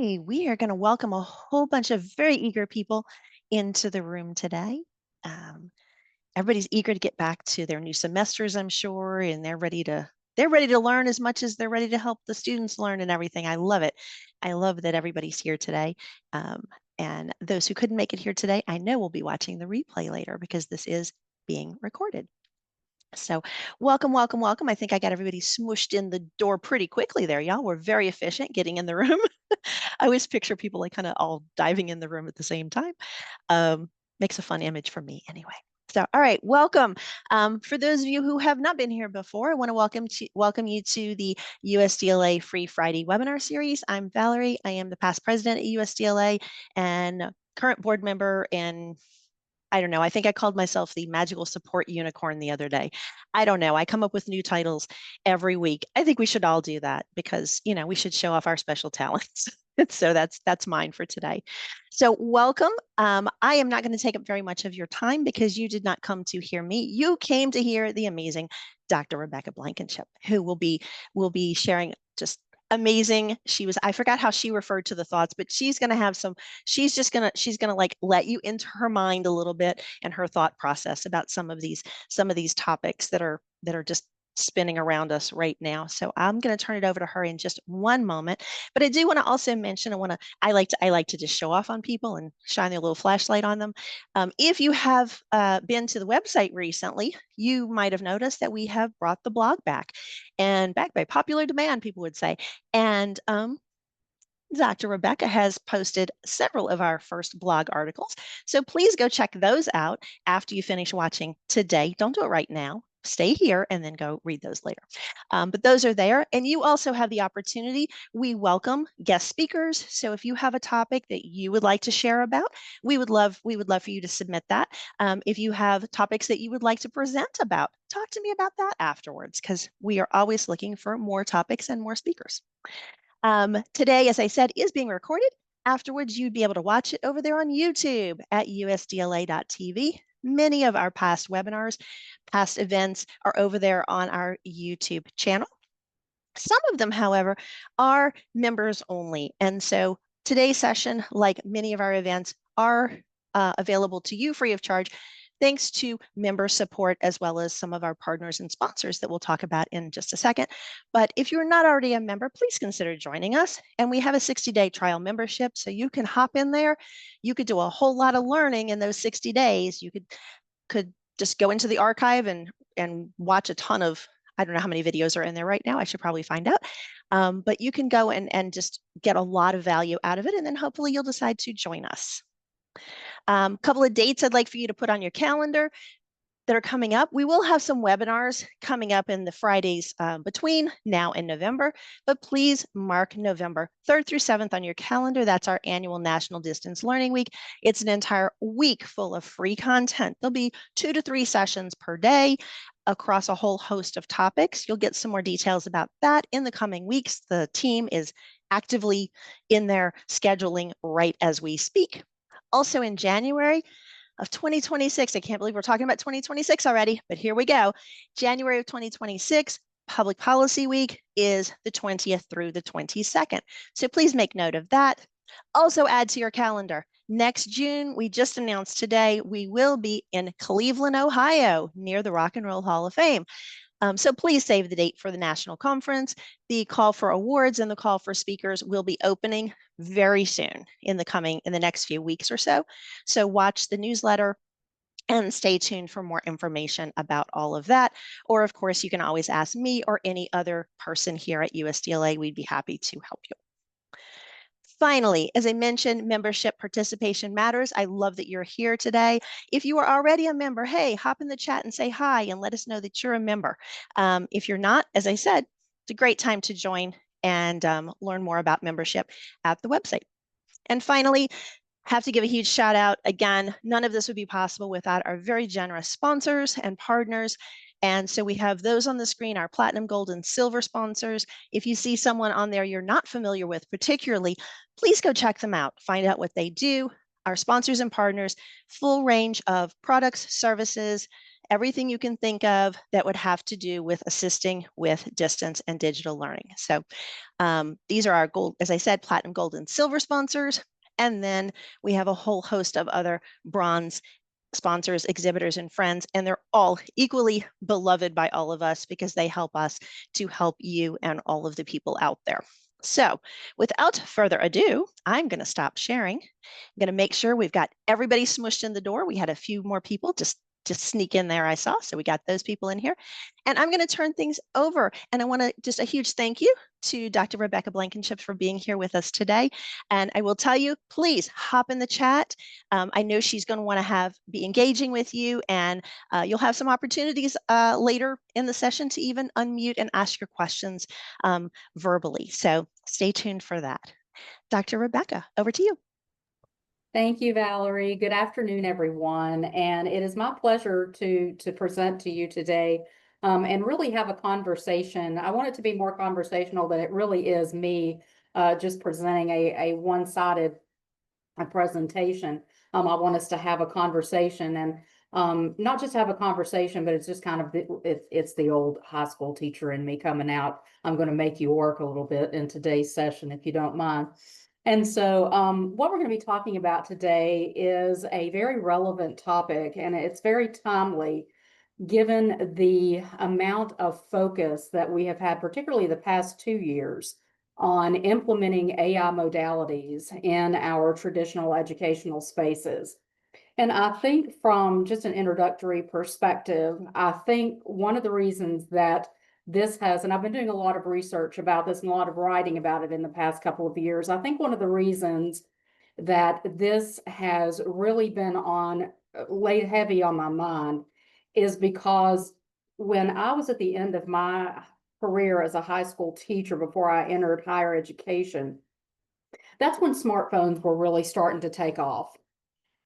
Okay, we are going to welcome a whole bunch of very eager people into the room today. Um, Everybody's eager to get back to their new semesters, I'm sure, and they're ready to learn as much as they're ready to help the students learn and everything. I love it. I love that everybody's here today. Um, and those who couldn't make it here today, I know will be watching the replay later because this is being recorded. So welcome, welcome, welcome. I think I got everybody smooshed in the door pretty quickly there, y'all. We're very efficient getting in the room. I always picture people like kind of all diving in the room at the same time. Makes a fun image for me anyway. So, all right, welcome. For those of you who have not been here before, I want to welcome you to the USDLA Free Friday webinar series. I'm Valerie. I am the past president at USDLA and current board member, and I don't know. I think I called myself the magical support unicorn the other day. I don't know. I come up with new titles every week. I think we should all do that because, we should show off our special talents. So that's mine for today. So welcome. I am not going to take up very much of your time because you did not come to hear me. You came to hear the amazing Dr. Rebecca Blankenship, who will be sharing just amazing. I forgot how she referred to the thoughts, but she's going to have some she's going to like let you into her mind a little bit and her thought process about some of these topics that are just spinning around us right now. So I'm going to turn it over to her in just one moment. But I do want to also mention, I like to just show off on people and shine a little flashlight on them. If you have been to the website recently, you might have noticed that we have brought the blog back, and back by popular demand, people would say. And Dr. Rebecca has posted several of our first blog articles. So please go check those out after you finish watching today. Don't do it right now. Stay here and then go read those later. But those are there. And you also have the opportunity. We welcome guest speakers. So if you have a topic that you would like to share about, we would love for you to submit that. If you have topics that you would like to present about, talk to me about that afterwards, because we are always looking for more topics and more speakers. Today, as I said, is being recorded. Afterwards, you'd be able to watch it over there on YouTube at usdla.tv. Many of our past webinars, past events are over there on our YouTube channel. Some of them, however, are members only. And so today's session, like many of our events, are available to you free of charge, thanks to member support, as well as some of our partners and sponsors that we'll talk about in just a second. But if you're not already a member, please consider joining us. And we have a 60-day trial membership, so you can hop in there. You could do a whole lot of learning in those 60 days. You could just go into the archive and watch a ton of, I don't know how many videos are in there right now. I should probably find out. But you can go and just get a lot of value out of it. And then hopefully you'll decide to join us. Couple of dates I'd like for you to put on your calendar that are coming up. We will have some webinars coming up in the Fridays between now and November, but please mark November 3rd through 7th on your calendar. That's our annual National Distance Learning Week. It's an entire week full of free content. There'll be 2 to 3 sessions per day across a whole host of topics. You'll get some more details about that in the coming weeks. The team is actively in there scheduling right as we speak. Also in January of 2026, I can't believe we're talking about 2026 already, but here we go. January of 2026, Public Policy Week is the 20th through the 22nd. So please make note of that. Also add to your calendar. Next June, we just announced today, we will be in Cleveland, Ohio, near the Rock and Roll Hall of Fame. So please save the date for the national conference. The call for awards and the call for speakers will be opening very soon in the next few weeks or so. So watch the newsletter and stay tuned for more information about all of that. Or of course, you can always ask me or any other person here at USDLA. We'd be happy to help you. Finally, as I mentioned, membership participation matters. I love that you're here today. If you are already a member, hey, hop in the chat and say hi and let us know that you're a member. If you're not, as I said, it's a great time to join and learn more about membership at the website. And finally, have to give a huge shout out. Again, none of this would be possible without our very generous sponsors and partners. And so we have those on the screen, our platinum, gold, and silver sponsors. If you see someone on there you're not familiar with particularly, please go check them out, find out what they do. Our sponsors and partners, full range of products, services, everything you can think of that would have to do with assisting with distance and digital learning. So these are our gold, as I said, platinum, gold, and silver sponsors. And then we have a whole host of other bronze sponsors, exhibitors, and friends, and they're all equally beloved by all of us because they help us to help you and all of the people out there. So without further ado, I'm going to stop sharing. I'm going to make sure we've got everybody smushed in the door. We had a few more people just sneak in there, I saw. So we got those people in here. And I'm going to turn things over. And I want to just a huge thank you to Dr. Rebecca Blankenship for being here with us today. And I will tell you, please hop in the chat. I know she's going to want to be engaging with you, and you'll have some opportunities later in the session to even unmute and ask your questions verbally. So stay tuned for that. Dr. Rebecca, over to you. Thank you, Valerie. Good afternoon, everyone. And it is my pleasure to present to you today and really have a conversation. I want it to be more conversational than it really is me just presenting a one-sided presentation. I want us to have a conversation and not just have a conversation, but it's just kind of, it's the old high school teacher in me coming out. I'm going to make you work a little bit in today's session, if you don't mind. And so what we're going to be talking about today is a very relevant topic, and it's very timely given the amount of focus that we have had, particularly the past 2 years, on implementing AI modalities in our traditional educational spaces. And I think from just an introductory perspective, I think one of the reasons that this has, and I've been doing a lot of research about this and a lot of writing about it in the past couple of years. I think one of the reasons that this has really been laid heavy on my mind is because when I was at the end of my career as a high school teacher before I entered higher education, that's when smartphones were really starting to take off.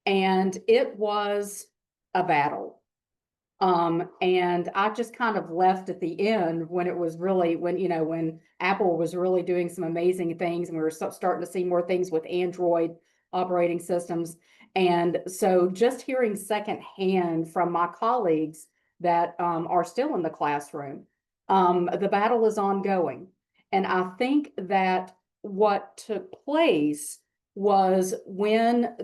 And it was a battle. And I just kind of left at the end when it was really, when Apple was really doing some amazing things and we were starting to see more things with Android operating systems. And so just hearing secondhand from my colleagues that are still in the classroom, the battle is ongoing. And I think that what took place was when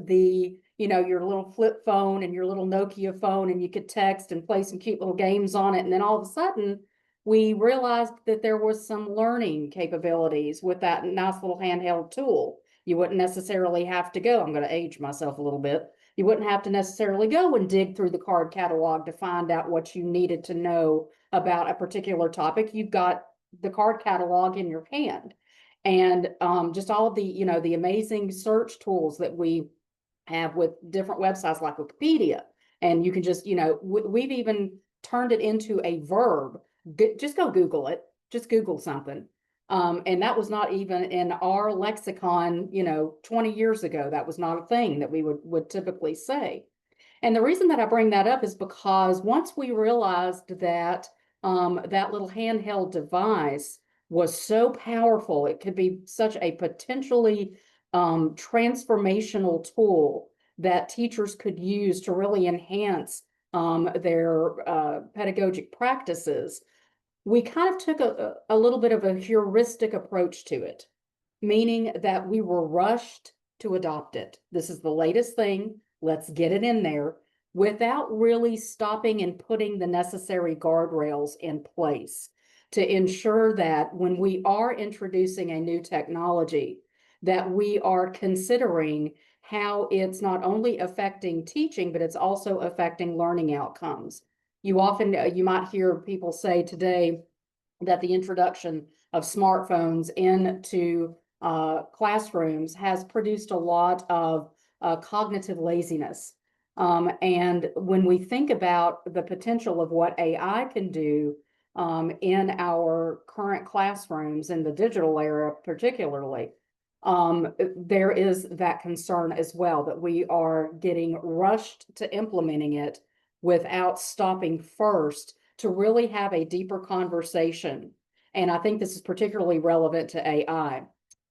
your little flip phone and your little Nokia phone, and you could text and play some cute little games on it. And then all of a sudden, we realized that there was some learning capabilities with that nice little handheld tool. You wouldn't necessarily have to go, I'm going to age myself a little bit. You wouldn't have to necessarily go and dig through the card catalog to find out what you needed to know about a particular topic. You've got the card catalog in your hand. And just all of the amazing search tools that we have with different websites like Wikipedia. And you can just, we've even turned it into a verb. Just go Google it. Just Google something. And that was not even in our lexicon, 20 years ago. That was not a thing that we would typically say. And the reason that I bring that up is because once we realized that that little handheld device was so powerful, it could be such a potentially transformational tool that teachers could use to really enhance their pedagogic practices, we kind of took a little bit of a heuristic approach to it, meaning that we were rushed to adopt it. This is the latest thing. Let's get it in there without really stopping and putting the necessary guardrails in place to ensure that when we are introducing a new technology, that we are considering how it's not only affecting teaching, but it's also affecting learning outcomes. You might hear people say today that the introduction of smartphones into classrooms has produced a lot of cognitive laziness. And when we think about the potential of what AI can do in our current classrooms in the digital era, particularly, there is that concern as well, that we are getting rushed to implementing it without stopping first to really have a deeper conversation. And I think this is particularly relevant to AI.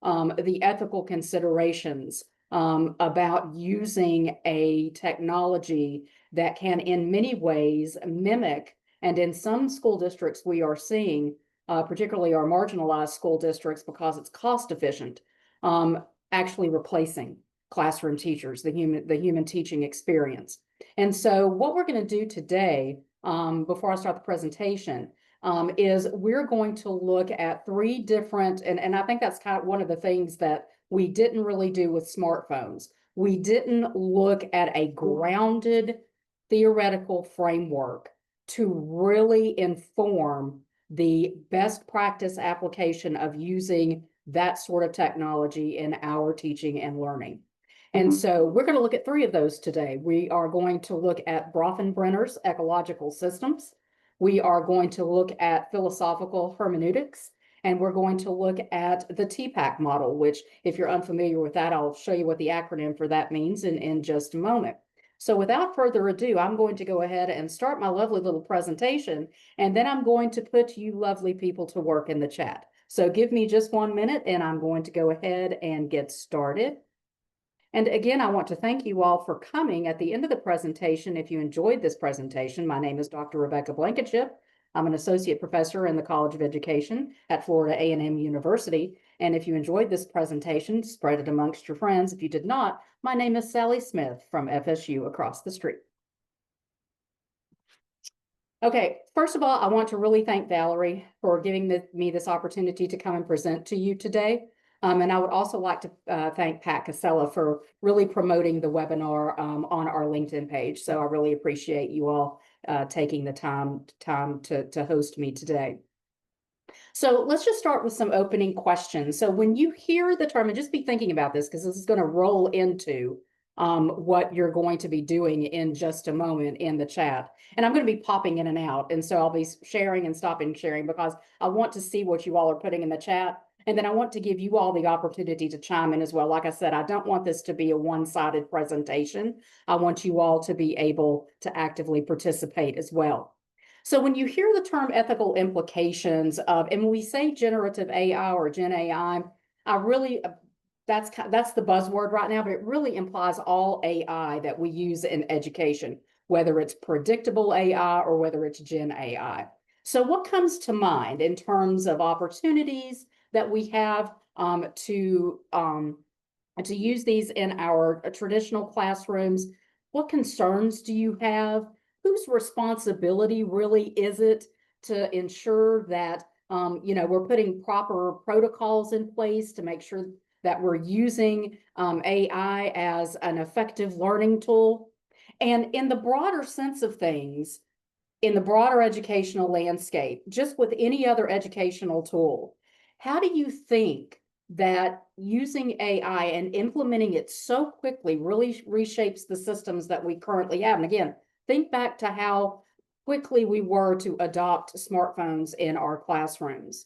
The ethical considerations about using a technology that can in many ways mimic, and in some school districts we are seeing, particularly our marginalized school districts, because it's cost efficient, actually replacing classroom teachers, the human teaching experience. And so what we're going to do today, before I start the presentation, is we're going to look at three different, and I think that's kind of one of the things that we didn't really do with smartphones. We didn't look at a grounded theoretical framework to really inform the best practice application of using that sort of technology in our teaching and learning. And so we're going to look at three of those today. We are going to look at Bronfenbrenner's ecological systems. We are going to look at philosophical hermeneutics, and we're going to look at the TPACK model, which, if you're unfamiliar with that, I'll show you what the acronym for that means in just a moment. So without further ado, I'm going to go ahead and start my lovely little presentation, and then I'm going to put you lovely people to work in the chat. So give me just 1 minute, and I'm going to go ahead and get started. And again, I want to thank you all for coming at the end of the presentation. If you enjoyed this presentation, my name is Dr. Rebecca Blankenship. I'm an associate professor in the College of Education at Florida A&M University. And if you enjoyed this presentation, spread it amongst your friends. If you did not, my name is Sally Smith from FSU across the street. Okay, first of all, I want to really thank Valerie for giving me this opportunity to come and present to you today. And I would also like to thank Pat Casella for really promoting the webinar on our LinkedIn page. So I really appreciate you all taking the time to host me today. So let's just start with some opening questions. So when you hear the term, and just be thinking about this, because this is going to roll into what you're going to be doing in just a moment in the chat. And I'm going to be popping in and out. And so I'll be sharing and stopping sharing because I want to see what you all are putting in the chat. And then I want to give you all the opportunity to chime in as well. Like I said, I don't want this to be a one-sided presentation. I want you all to be able to actively participate as well. So when you hear the term ethical implications of, and when we say generative AI or genAI, I really, that's the buzzword right now, but it really implies all AI that we use in education, whether it's predictable AI or whether it's genAI. So what comes to mind in terms of opportunities that we have to use these in our traditional classrooms? What concerns do you have? Whose responsibility really is it to ensure that we're putting proper protocols in place to make sure that we're using AI as an effective learning tool? And in the broader sense of things, in the broader educational landscape, just with any other educational tool, how do you think that using AI and implementing it so quickly really reshapes the systems that we currently have? And again, think back to how quickly we were to adopt smartphones in our classrooms.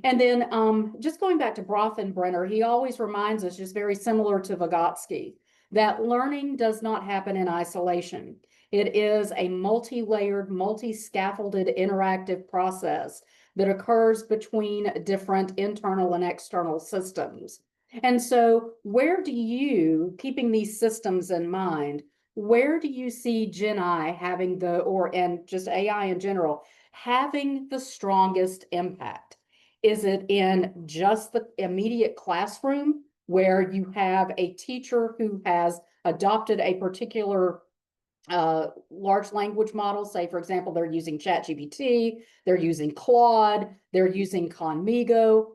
And then just going back to Bronfenbrenner, he always reminds us, just very similar to Vygotsky, that learning does not happen in isolation. It is a multi-layered, multi-scaffolded interactive process that occurs between different internal and external systems. And so where do you, keeping these systems in mind, where do you see GenAI having and just AI in general, having the strongest impact? Is it in just the immediate classroom where you have a teacher who has adopted a particular large language model? Say, for example, they're using ChatGPT, they're using Claude, they're using Conmigo.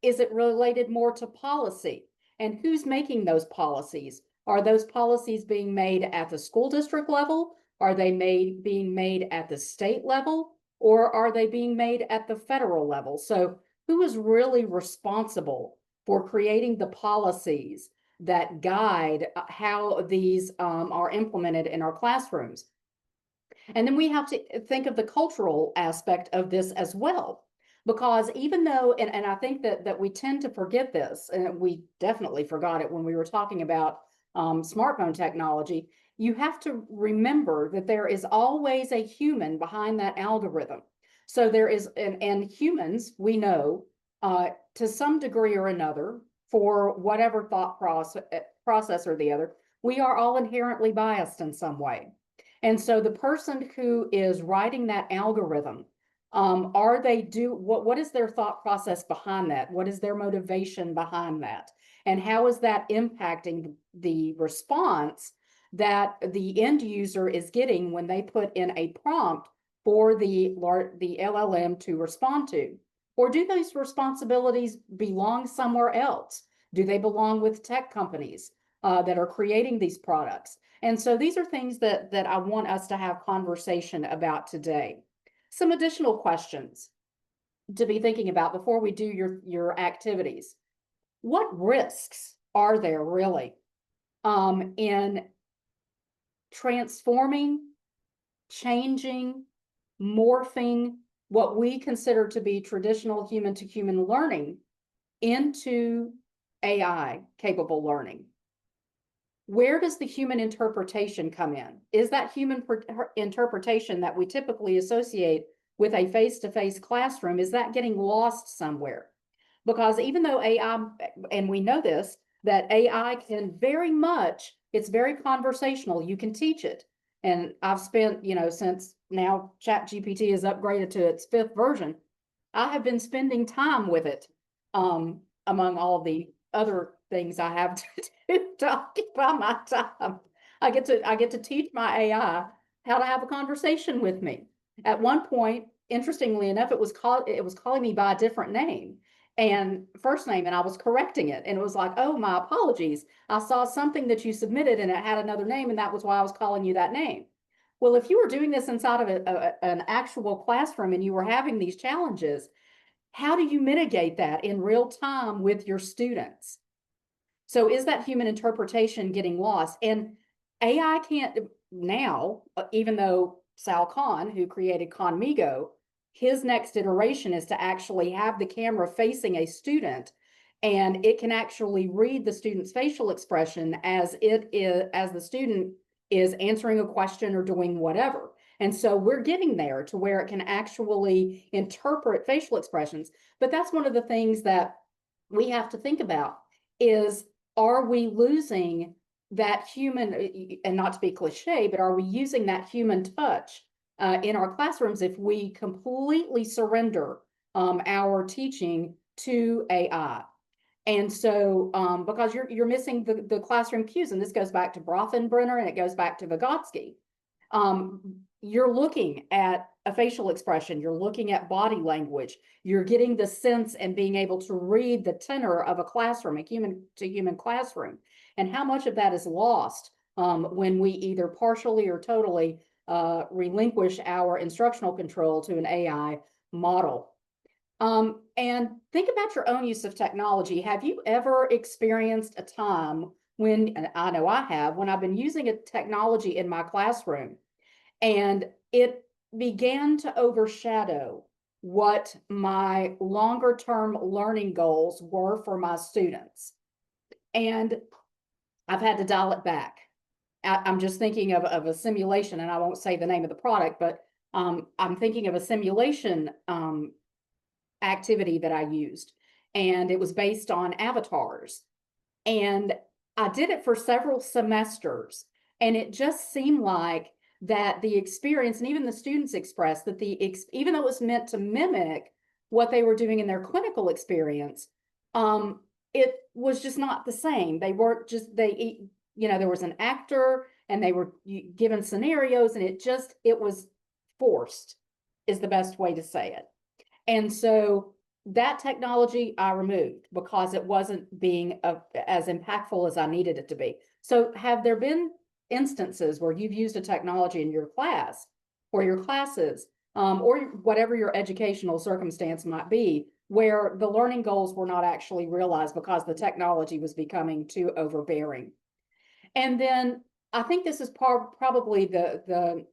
Is it related more to policy? And who's making those policies? Are those policies being made at the school district level? Are they being made at the state level? Or are they being made at the federal level? So who is really responsible for creating the policies that guide how these are implemented in our classrooms? And then we have to think of the cultural aspect of this as well. Because even though, and I think that we tend to forget this, and we definitely forgot it when we were talking about smartphone technology, you have to remember that there is always a human behind that algorithm. So there is, and humans, we know, to some degree or another, for whatever thought process or the other, we are all inherently biased in some way. And so the person who is writing that algorithm, what is their thought process behind that? What is their motivation behind that? And how is that impacting the response that the end user is getting when they put in a prompt for the LLM to respond to? Or do those responsibilities belong somewhere else? Do they belong with tech companies that are creating these products? And so these are things that I want us to have conversation about today. Some additional questions to be thinking about before we do your activities. What risks are there really in transforming, changing, morphing what we consider to be traditional human to human learning into AI capable learning? Where does the human interpretation come in? Is that human interpretation that we typically associate with a face-to-face classroom, is that getting lost somewhere? Because even though AI, and we know this, that AI can very much, it's very conversational, you can teach it. And I've spent, since now ChatGPT is upgraded to its 5th version, I have been spending time with it, among all the other things I have to do to occupy my time. I get to teach my AI how to have a conversation with me. At one point, interestingly enough, it was calling me by a different name and first name, and I was correcting it. And it was like, oh, my apologies. I saw something that you submitted and it had another name, and that was why I was calling you that name. Well, if you were doing this inside of an actual classroom and you were having these challenges, how do you mitigate that in real time with your students? So is that human interpretation getting lost? And AI can't now, even though Sal Khan, who created Conmigo, his next iteration is to actually have the camera facing a student, and it can actually read the student's facial expression as the student is answering a question or doing whatever. And so we're getting there to where it can actually interpret facial expressions. But that's one of the things that we have to think about is, are we losing that human, and not to be cliche, but are we using that human touch in our classrooms if we completely surrender our teaching to AI? And so, because you're missing the classroom cues, and this goes back to Bronfenbrenner and it goes back to Vygotsky. You're looking at a facial expression, you're looking at body language, you're getting the sense and being able to read the tenor of a classroom, a human to human classroom. And how much of that is lost when we either partially or totally relinquish our instructional control to an AI model. And think about your own use of technology. Have you ever experienced a time when, and I know I have, when I've been using a technology in my classroom and it began to overshadow what my longer term learning goals were for my students? And I've had to dial it back. I'm just thinking of a simulation, and I won't say the name of the product, but I'm thinking of a simulation activity that I used, and it was based on avatars. And I did it for several semesters, and it just seemed like that the experience, and even the students expressed that even though it was meant to mimic what they were doing in their clinical experience, it was just not the same. They weren't just, there was an actor and they were given scenarios, and it was forced, is the best way to say it. And so that technology I removed because it wasn't being as impactful as I needed it to be. So have there been instances where you've used a technology in your class or your classes, or whatever your educational circumstance might be, where the learning goals were not actually realized because the technology was becoming too overbearing? And then I think this is probably the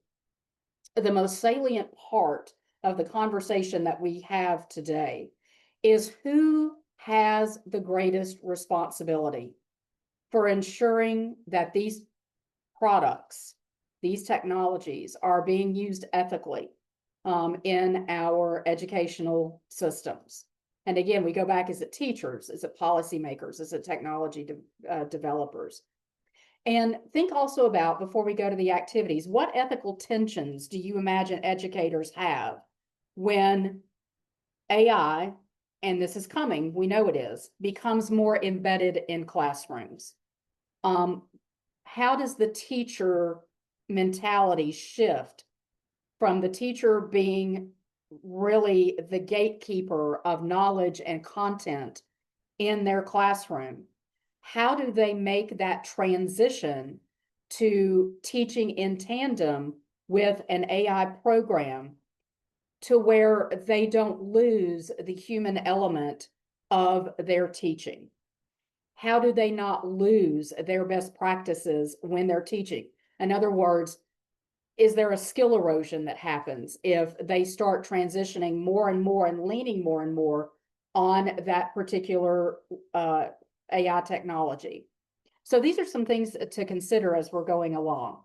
most salient part of the conversation that we have today, is who has the greatest responsibility for ensuring that these products, these technologies are being used ethically in our educational systems. And again, we go back, is it teachers? Is it policymakers? Is it technology developers? And think also about, before we go to the activities, what ethical tensions do you imagine educators have when AI, and this is coming, we know it is, becomes more embedded in classrooms? How does the teacher mentality shift from the teacher being really the gatekeeper of knowledge and content in their classroom? How do they make that transition to teaching in tandem with an AI program to where they don't lose the human element of their teaching? How do they not lose their best practices when they're teaching? In other words, is there a skill erosion that happens if they start transitioning more and more and leaning more and more on that particular AI technology? So these are some things to consider as we're going along.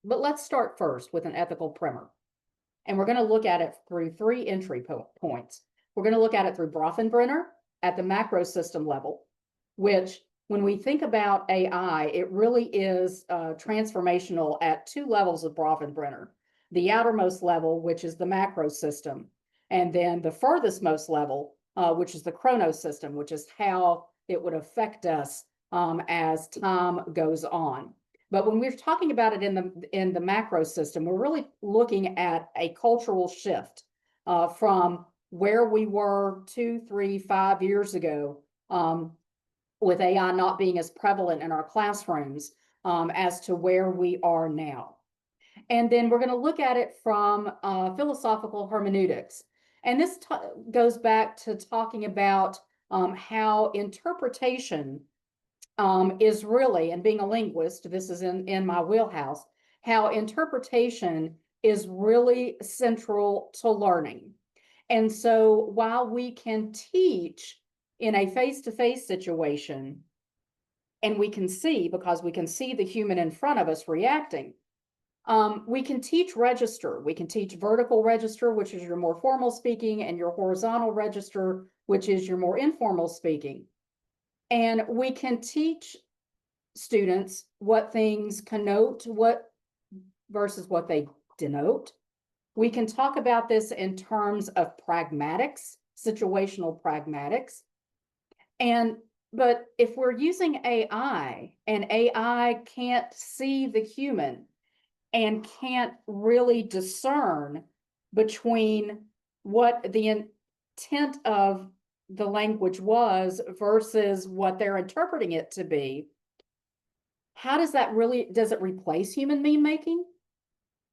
But let's start first with an ethical primer. And we're going to look at it through 3 entry points. We're going to look at it through Bronfenbrenner at the macro system level, which, when we think about AI, it really is transformational at 2 levels of Bronfenbrenner. The outermost level, which is the macro system, and then the furthest most level, which is the chrono system, which is how it would affect us as time goes on. But when we're talking about it in the macro system, we're really looking at a cultural shift from where we were 2, 3, 5 years ago, with AI not being as prevalent in our classrooms as to where we are now. And then we're going to look at it from philosophical hermeneutics. And this goes back to talking about how interpretation is really, and being a linguist, this is in my wheelhouse, how interpretation is really central to learning. And so while we can teach in a face-to-face situation, and we can see, because we can see the human in front of us reacting, we can teach register. We can teach vertical register, which is your more formal speaking, and your horizontal register, which is your more informal speaking. And we can teach students what things connote versus what they denote. We can talk about this in terms of pragmatics, situational pragmatics. But if we're using AI and AI can't see the human and can't really discern between what the intent of the language was versus what they're interpreting it to be, how does does it replace human meme making?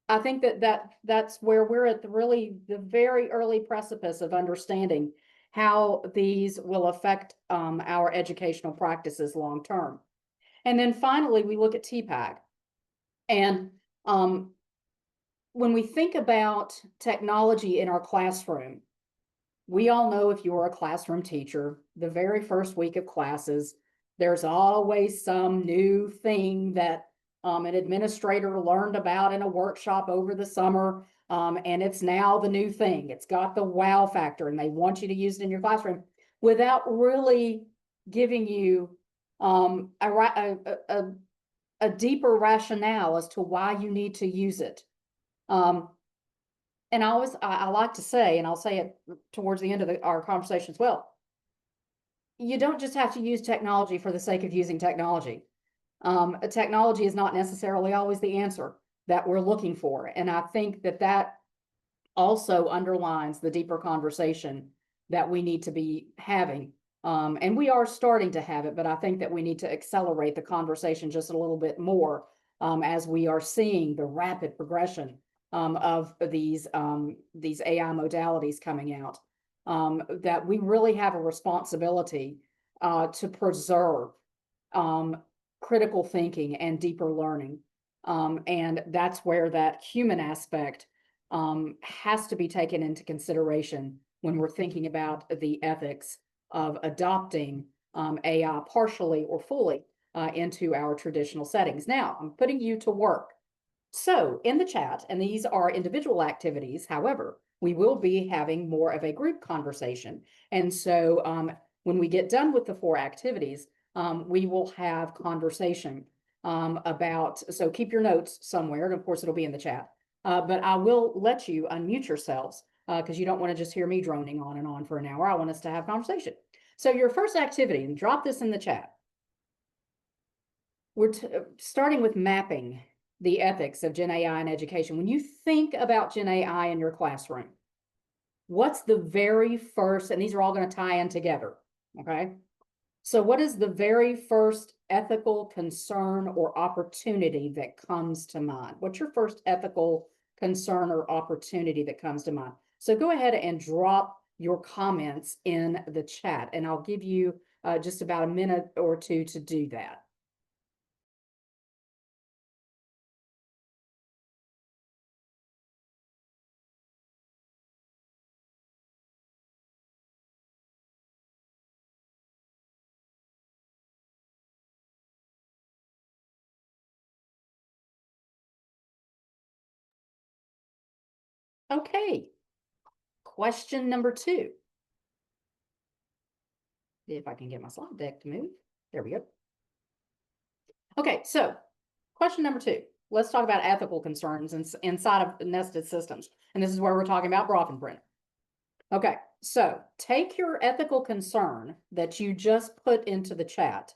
I think that's where we're at the very early precipice of understanding how these will affect our educational practices long term. And then finally, we look at TPACK. And when we think about technology in our classroom, we all know, if you're a classroom teacher, the very first week of classes, there's always some new thing that an administrator learned about in a workshop over the summer, and it's now the new thing. It's got the wow factor, and they want you to use it in your classroom without really giving you a deeper rationale as to why you need to use it. And I like to say, and I'll say it towards the end of our conversation as well, you don't just have to use technology for the sake of using technology. Technology is not necessarily always the answer that we're looking for. And I think that also underlines the deeper conversation that we need to be having. And we are starting to have it, but I think that we need to accelerate the conversation just a little bit more as we are seeing the rapid progression of these AI modalities coming out, that we really have a responsibility to preserve critical thinking and deeper learning. And that's where that human aspect has to be taken into consideration when we're thinking about the ethics of adopting AI partially or fully into our traditional settings. Now, I'm putting you to work. So in the chat, and these are individual activities, however, we will be having more of a group conversation. And so when we get done with the 4 activities, we will have conversation about, so keep your notes somewhere, and of course it'll be in the chat, but I will let you unmute yourselves because you don't want to just hear me droning on and on for an hour. I want us to have conversation. So your first activity, and drop this in the chat. We're starting with mapping the ethics of genAI in education. When you think about genAI in your classroom, what's the very first, and these are all going to tie in together, okay? So what is the very first ethical concern or opportunity that comes to mind? What's your first ethical concern or opportunity that comes to mind? So go ahead and drop your comments in the chat, and I'll give you just about a minute or two to do that. Okay, question number 2. If I can get my slide deck to move. There we go. Okay, so question number 2. Let's talk about ethical concerns inside of nested systems. And this is where we're talking about Bronfenbrenner. Okay, so take your ethical concern that you just put into the chat.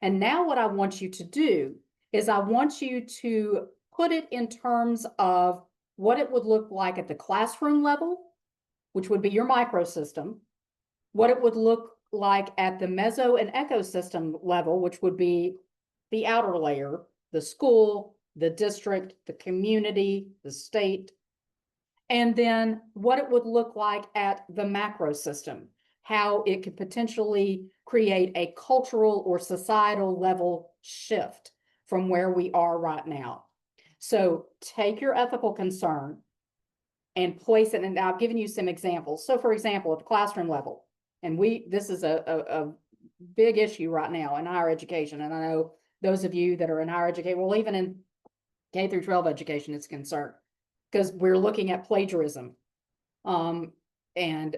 And now what I want you to do is I want you to put it in terms of what it would look like at the classroom level, which would be your microsystem, what it would look like at the meso and ecosystem level, which would be the outer layer, the school, the district, the community, the state, and then what it would look like at the macro system, how it could potentially create a cultural or societal level shift from where we are right now. So take your ethical concern and place it, and I've given you some examples. So for example, at the classroom level, and this is a big issue right now in higher education, and I know those of you that are in higher education, well, even in K through 12 education, it's concerned because we're looking at plagiarism and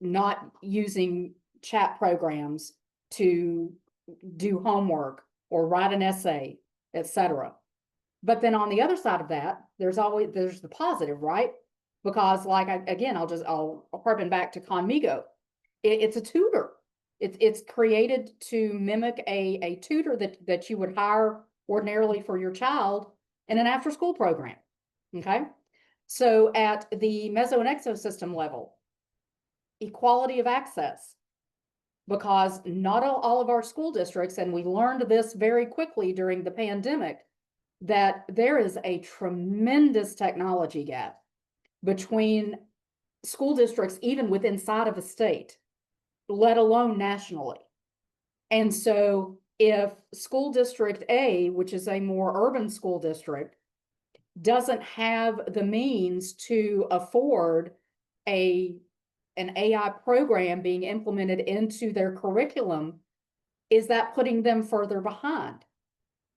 not using chat programs to do homework or write an essay, etc. But then on the other side of that, there's the positive, right? Because like, I'll harpen back to Conmigo. It's a tutor. It's created to mimic a tutor that you would hire ordinarily for your child in an after school program, okay? So at the meso and exosystem level, equality of access, because not all of our school districts, and we learned this very quickly during the pandemic, that there is a tremendous technology gap between school districts, even within inside of a state, let alone nationally. And so if school district A, which is a more urban school district, doesn't have the means to afford an AI program being implemented into their curriculum, is that putting them further behind?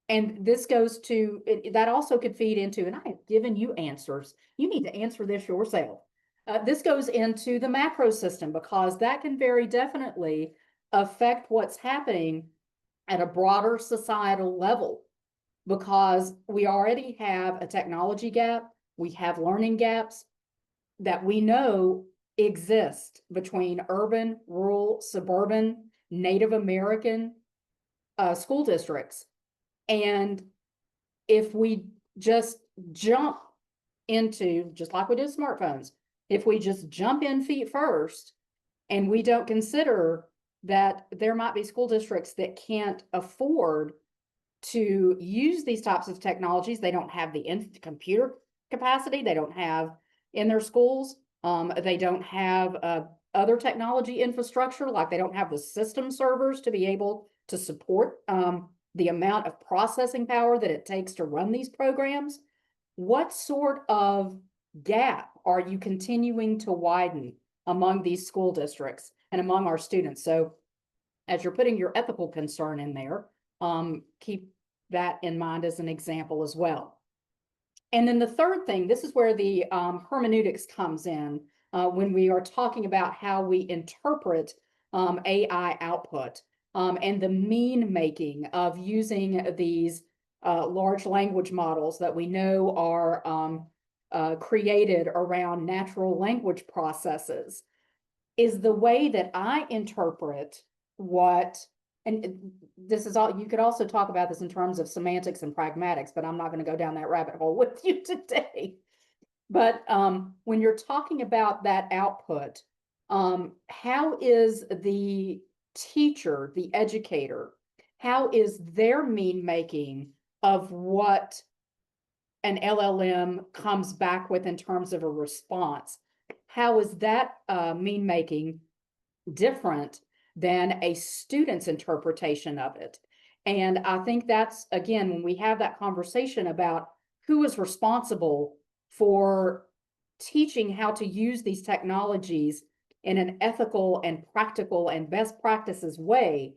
And this goes to, that also could feed into, and I have given you answers. You need to answer this yourself. This goes into the macro system because that can very definitely affect what's happening at a broader societal level, because we already have a technology gap. We have learning gaps that we know exist between urban, rural, suburban, Native American school districts. And if we just jump into, just like we did smartphones, if we just jump in feet first and we don't consider that there might be school districts that can't afford to use these types of technologies, they don't have the computer capacity, they don't have in their schools, they don't have other technology infrastructure, like they don't have the system servers to be able to support the amount of processing power that it takes to run these programs. What sort of gap are you continuing to widen among these school districts and among our students? So as you're putting your ethical concern in there, keep that in mind as an example as well. And then the third thing, this is where the hermeneutics comes in when we are talking about how we interpret AI output and the mean making of using these large language models that we know are created around natural language processes, is the way that I interpret what, and this is all, you could also talk about this in terms of semantics and pragmatics, but I'm not going to go down that rabbit hole with you today. But when you're talking about that output, how is the teacher, the educator, how is their mean making of what an LLM comes back with in terms of a response? How is that mean making different than a student's interpretation of it? And I think that's, again, when we have that conversation about who is responsible for teaching how to use these technologies in an ethical and practical and best practices way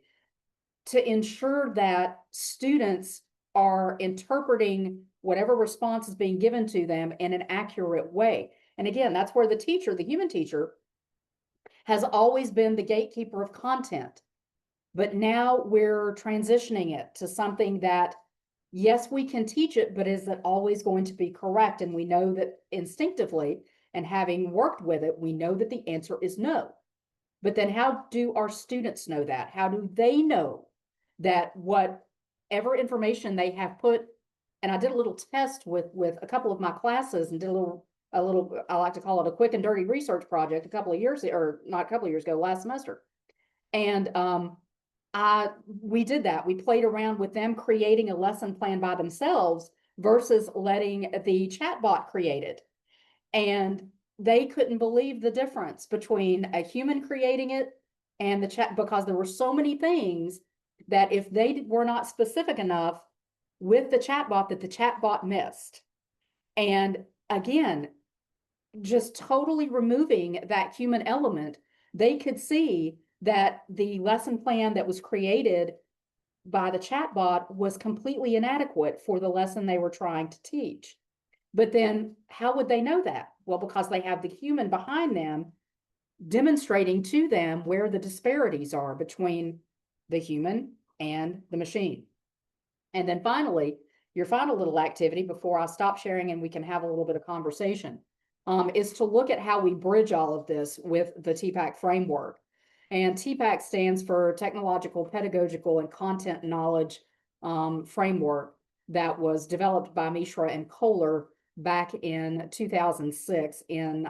to ensure that students are interpreting whatever response is being given to them in an accurate way. And again, that's where the teacher, the human teacher, has always been the gatekeeper of content. But now we're transitioning it to something that, yes, we can teach it, but is it always going to be correct? And we know that instinctively, and having worked with it, we know that the answer is no. But then how do our students know that? How do they know that whatever information they have put, and I did a little test with a couple of my classes and did a little, I like to call it a quick and dirty research project a couple of years, or not a couple of years ago, last semester. And we did that. We played around with them creating a lesson plan by themselves versus letting the chatbot create it. And they couldn't believe the difference between a human creating it and the chat, because there were so many things that if they were not specific enough with the chatbot, that the chatbot missed. And again, just totally removing that human element, they could see that the lesson plan that was created by the chatbot was completely inadequate for the lesson they were trying to teach. But then how would they know that? Well, because they have the human behind them demonstrating to them where the disparities are between the human and the machine. And then finally, your final little activity before I stop sharing and we can have a little bit of conversation, is to look at how we bridge all of this with the TPACK framework. And TPACK stands for Technological, Pedagogical, and Content Knowledge framework that was developed by Mishra and Kohler back in 2006 in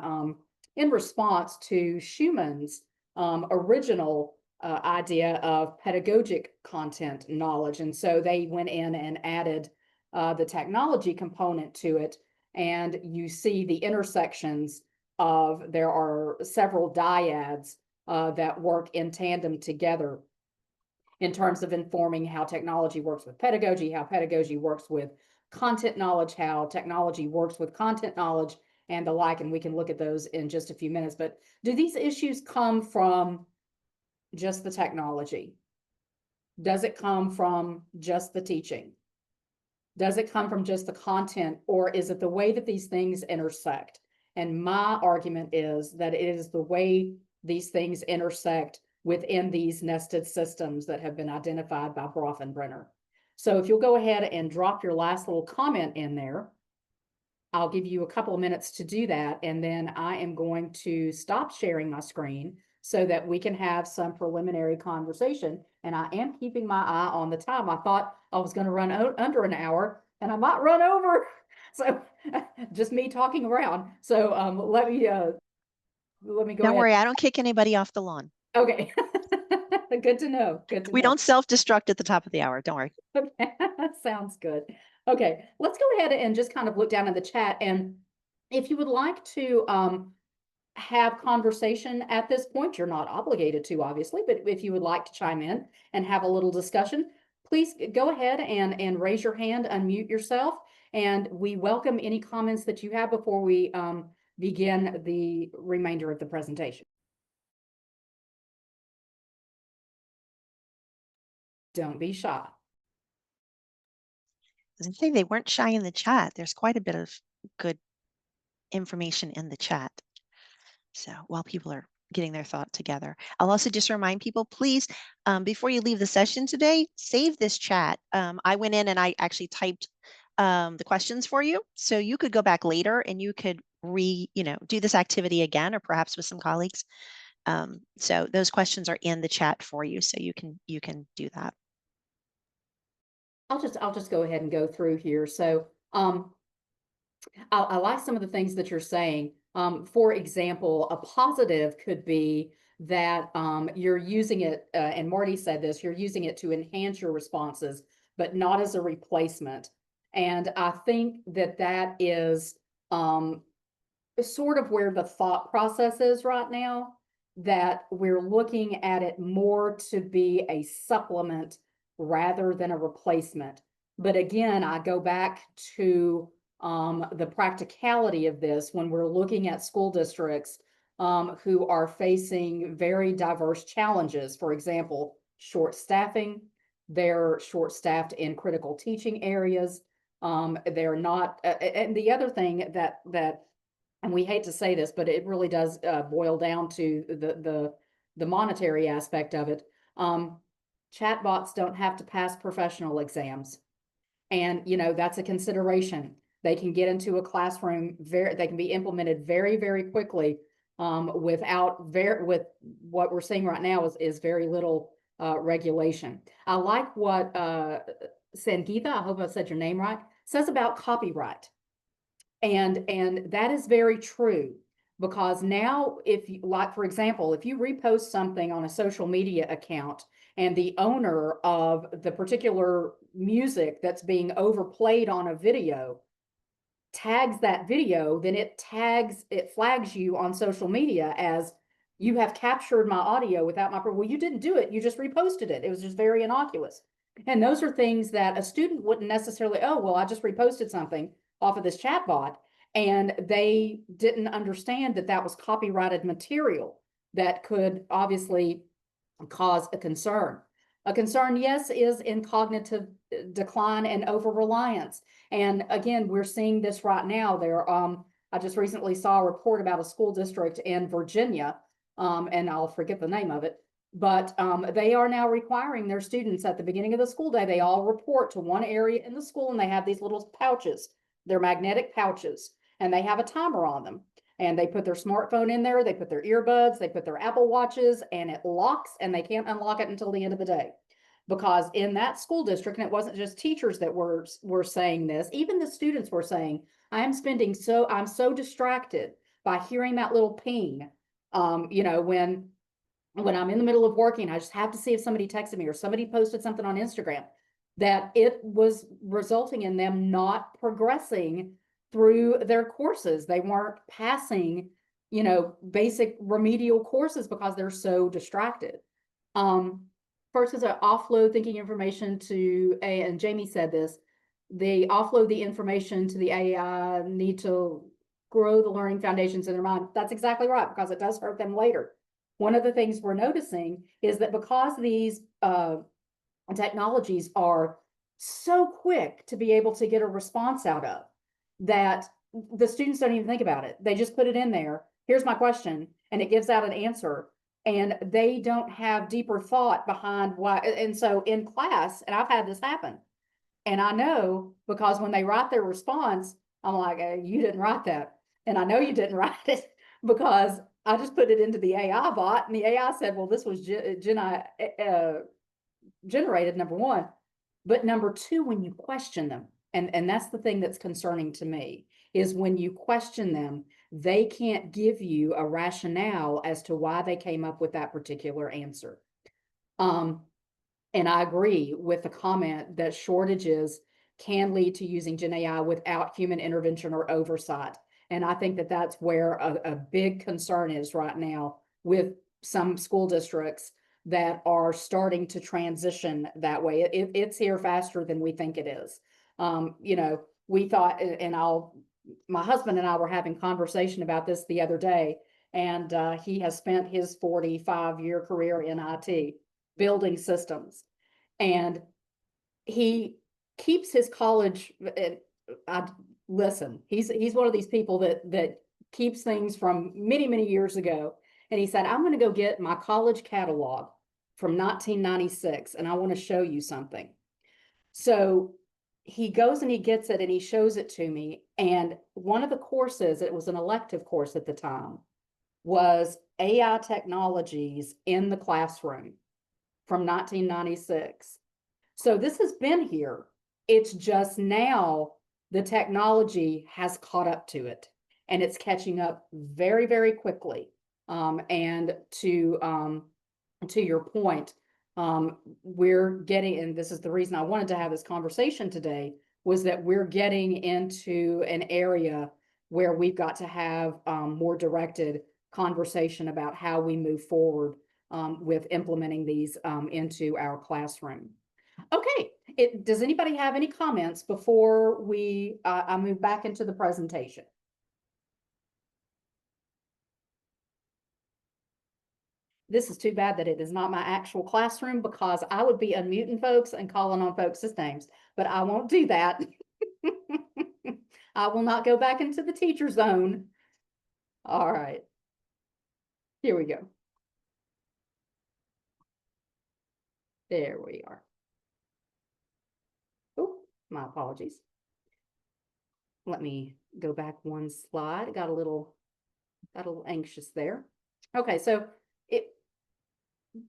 response to Schumann's original idea of pedagogic content knowledge. And so they went in and added the technology component to it. And you see the intersections of, there are several dyads that work in tandem together in terms of informing how technology works with pedagogy, how pedagogy works with content knowledge, how technology works with content knowledge, and the like. And we can look at those in just a few minutes. But do these issues come from just the technology? Does it come from just the teaching? Does it come from just the content, or is it the way that these things intersect? And my argument is that it is the way these things intersect within these nested systems that have been identified by Bronfenbrenner. So if you'll go ahead and drop your last little comment in there, I'll give you a couple of minutes to do that. And then I am going to stop sharing my screen so that we can have some preliminary conversation. And I am keeping my eye on the time. I thought I was going to run under an hour and I might run over. So just me talking around. So let me go Don't ahead. worry, I don't kick anybody off the lawn. Okay. Good to know. Good to We know. don't self-destruct at the top of the hour. Don't worry. Okay, sounds good. Okay, let's go ahead and just kind of look down in the chat. And if you would like to have conversation at this point, you're not obligated to, obviously, but if you would like to chime in and have a little discussion, please go ahead and raise your hand, unmute yourself, and we welcome any comments that you have before we begin the remainder of the presentation. Don't be shy. I think they weren't shy in the chat. There's quite a bit of good information in the chat. So while people are getting their thought together, I'll also just remind people, please, before you leave the session today, save this chat. I went in and I actually typed the questions for you. So you could go back later and you could do this activity again, or perhaps with some colleagues. So those questions are in the chat for you. So you can do that. I'll just go ahead and go through here. So I like some of the things that you're saying. For example, a positive could be that you're using it, and Marty said this, you're using it to enhance your responses, but not as a replacement. And I think that that is sort of where the thought process is right now, that we're looking at it more to be a supplement rather than a replacement. But again, I go back to the practicality of this when we're looking at school districts who are facing very diverse challenges. For example, short staffing, they're short staffed in critical teaching areas. They're not, and the other thing that and we hate to say this, but it really does boil down to the monetary aspect of it. Chatbots don't have to pass professional exams, and that's a consideration. They can get into a classroom they can be implemented very quickly with what we're seeing right now is very little regulation. I like what Sangeeta, I hope I said your name right, says about copyright. And that is very true, because now, if you, like, for example, if you repost something on a social media account and the owner of the particular music that's being overplayed on a video tags that video, then it flags you on social media as, you have captured my audio without my, well, you didn't do it, you just reposted it. It was just very innocuous. And those are things that a student wouldn't necessarily, oh, well, I just reposted something off of this chatbot, and they didn't understand that that was copyrighted material that could obviously cause a concern. A concern, yes, is in cognitive decline and over-reliance. And again, we're seeing this right now. I just recently saw a report about a school district in Virginia, and I'll forget the name of it, but they are now requiring their students at the beginning of the school day, they all report to one area in the school, and they have these little pouches. They're magnetic pouches, and they have a timer on them. And they put their smartphone in there, they put their earbuds, they put their Apple Watches, and it locks, and they can't unlock it until the end of the day. Because in that school district, and it wasn't just teachers that were saying this, even the students were saying, I'm so distracted by hearing that little ping. When I'm in the middle of working, I just have to see if somebody texted me or somebody posted something on Instagram, that it was resulting in them not progressing through their courses. They weren't passing, basic remedial courses because they're so distracted. First is to offload thinking information to and Jamie said this, they offload the information to the AI, need to grow the learning foundations in their mind. That's exactly right, because it does hurt them later. One of the things we're noticing is that because these technologies are so quick to be able to get a response out of, that the students don't even think about it. They just put it in there. Here's my question, and it gives out an answer. And they don't have deeper thought behind why. And so in class, and I've had this happen, and I know, because when they write their response, I'm like, you didn't write that. And I know you didn't write it because I just put it into the AI bot, and the AI said, well, this was generated, number one. But number two, when you question them, and that's the thing that's concerning to me, is when you question them, they can't give you a rationale as to why they came up with that particular answer. And I agree with the comment that shortages can lead to using genAI without human intervention or oversight. And I think that that's where a big concern is right now with some school districts that are starting to transition that way. It's here faster than we think it is. We thought, and my husband and I were having conversation about this the other day, and he has spent his 45-year career in IT building systems, and he keeps his college. Listen, he's one of these people that keeps things from many, many years ago. And he said, I'm going to go get my college catalog from 1996 and I want to show you something. So he goes and he gets it and he shows it to me. And one of the courses, it was an elective course at the time, was AI technologies in the classroom from 1996. So this has been here. It's just now the technology has caught up to it and it's catching up very, very quickly. And to your point, we're getting, and this is the reason I wanted to have this conversation today, was that we're getting into an area where we've got to have more directed conversation about how we move forward with implementing these into our classroom. Okay, does anybody have any comments before I move back into the presentation? This is too bad that it is not my actual classroom, because I would be unmuting folks and calling on folks' names, but I won't do that. I will not go back into the teacher zone. All right, here we go. There we are. Oh, my apologies. Let me go back one slide. Got a little anxious there. Okay, so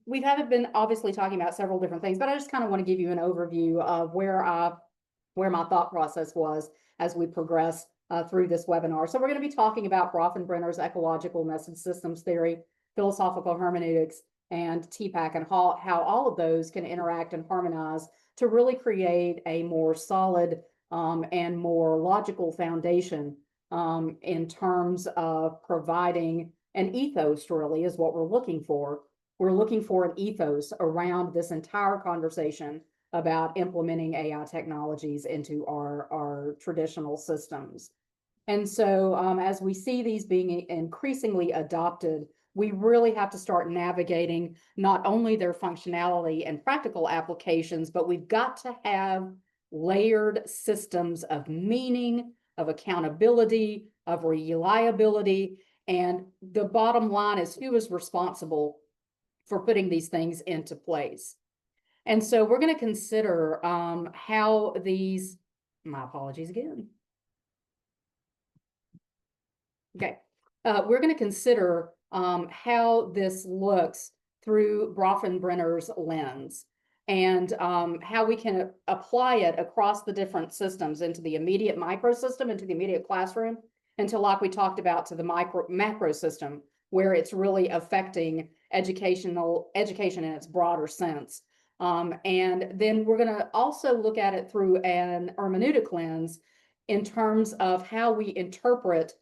we haven't been obviously talking about several different things, but I just kind of want to give you an overview of where my thought process was as we progress through this webinar. So we're going to be talking about Bronfenbrenner's ecological nested systems theory, philosophical hermeneutics, and TPACK, and how all of those can interact and harmonize to really create a more solid and more logical foundation in terms of providing an ethos, really, is what we're looking for. We're looking for an ethos around this entire conversation about implementing AI technologies into our traditional systems. And so as we see these being increasingly adopted, we really have to start navigating not only their functionality and practical applications, but we've got to have layered systems of meaning, of accountability, of reliability. And the bottom line is, who is responsible for putting these things into place? And so we're going to consider how these, my apologies again. Okay, we're going to consider how this looks through Bronfenbrenner's lens, and how we can apply it across the different systems, into the immediate microsystem, into the immediate classroom, until, like we talked about, to the macro system, where it's really affecting education in its broader sense. And then we're going to also look at it through an hermeneutic lens in terms of how we interpret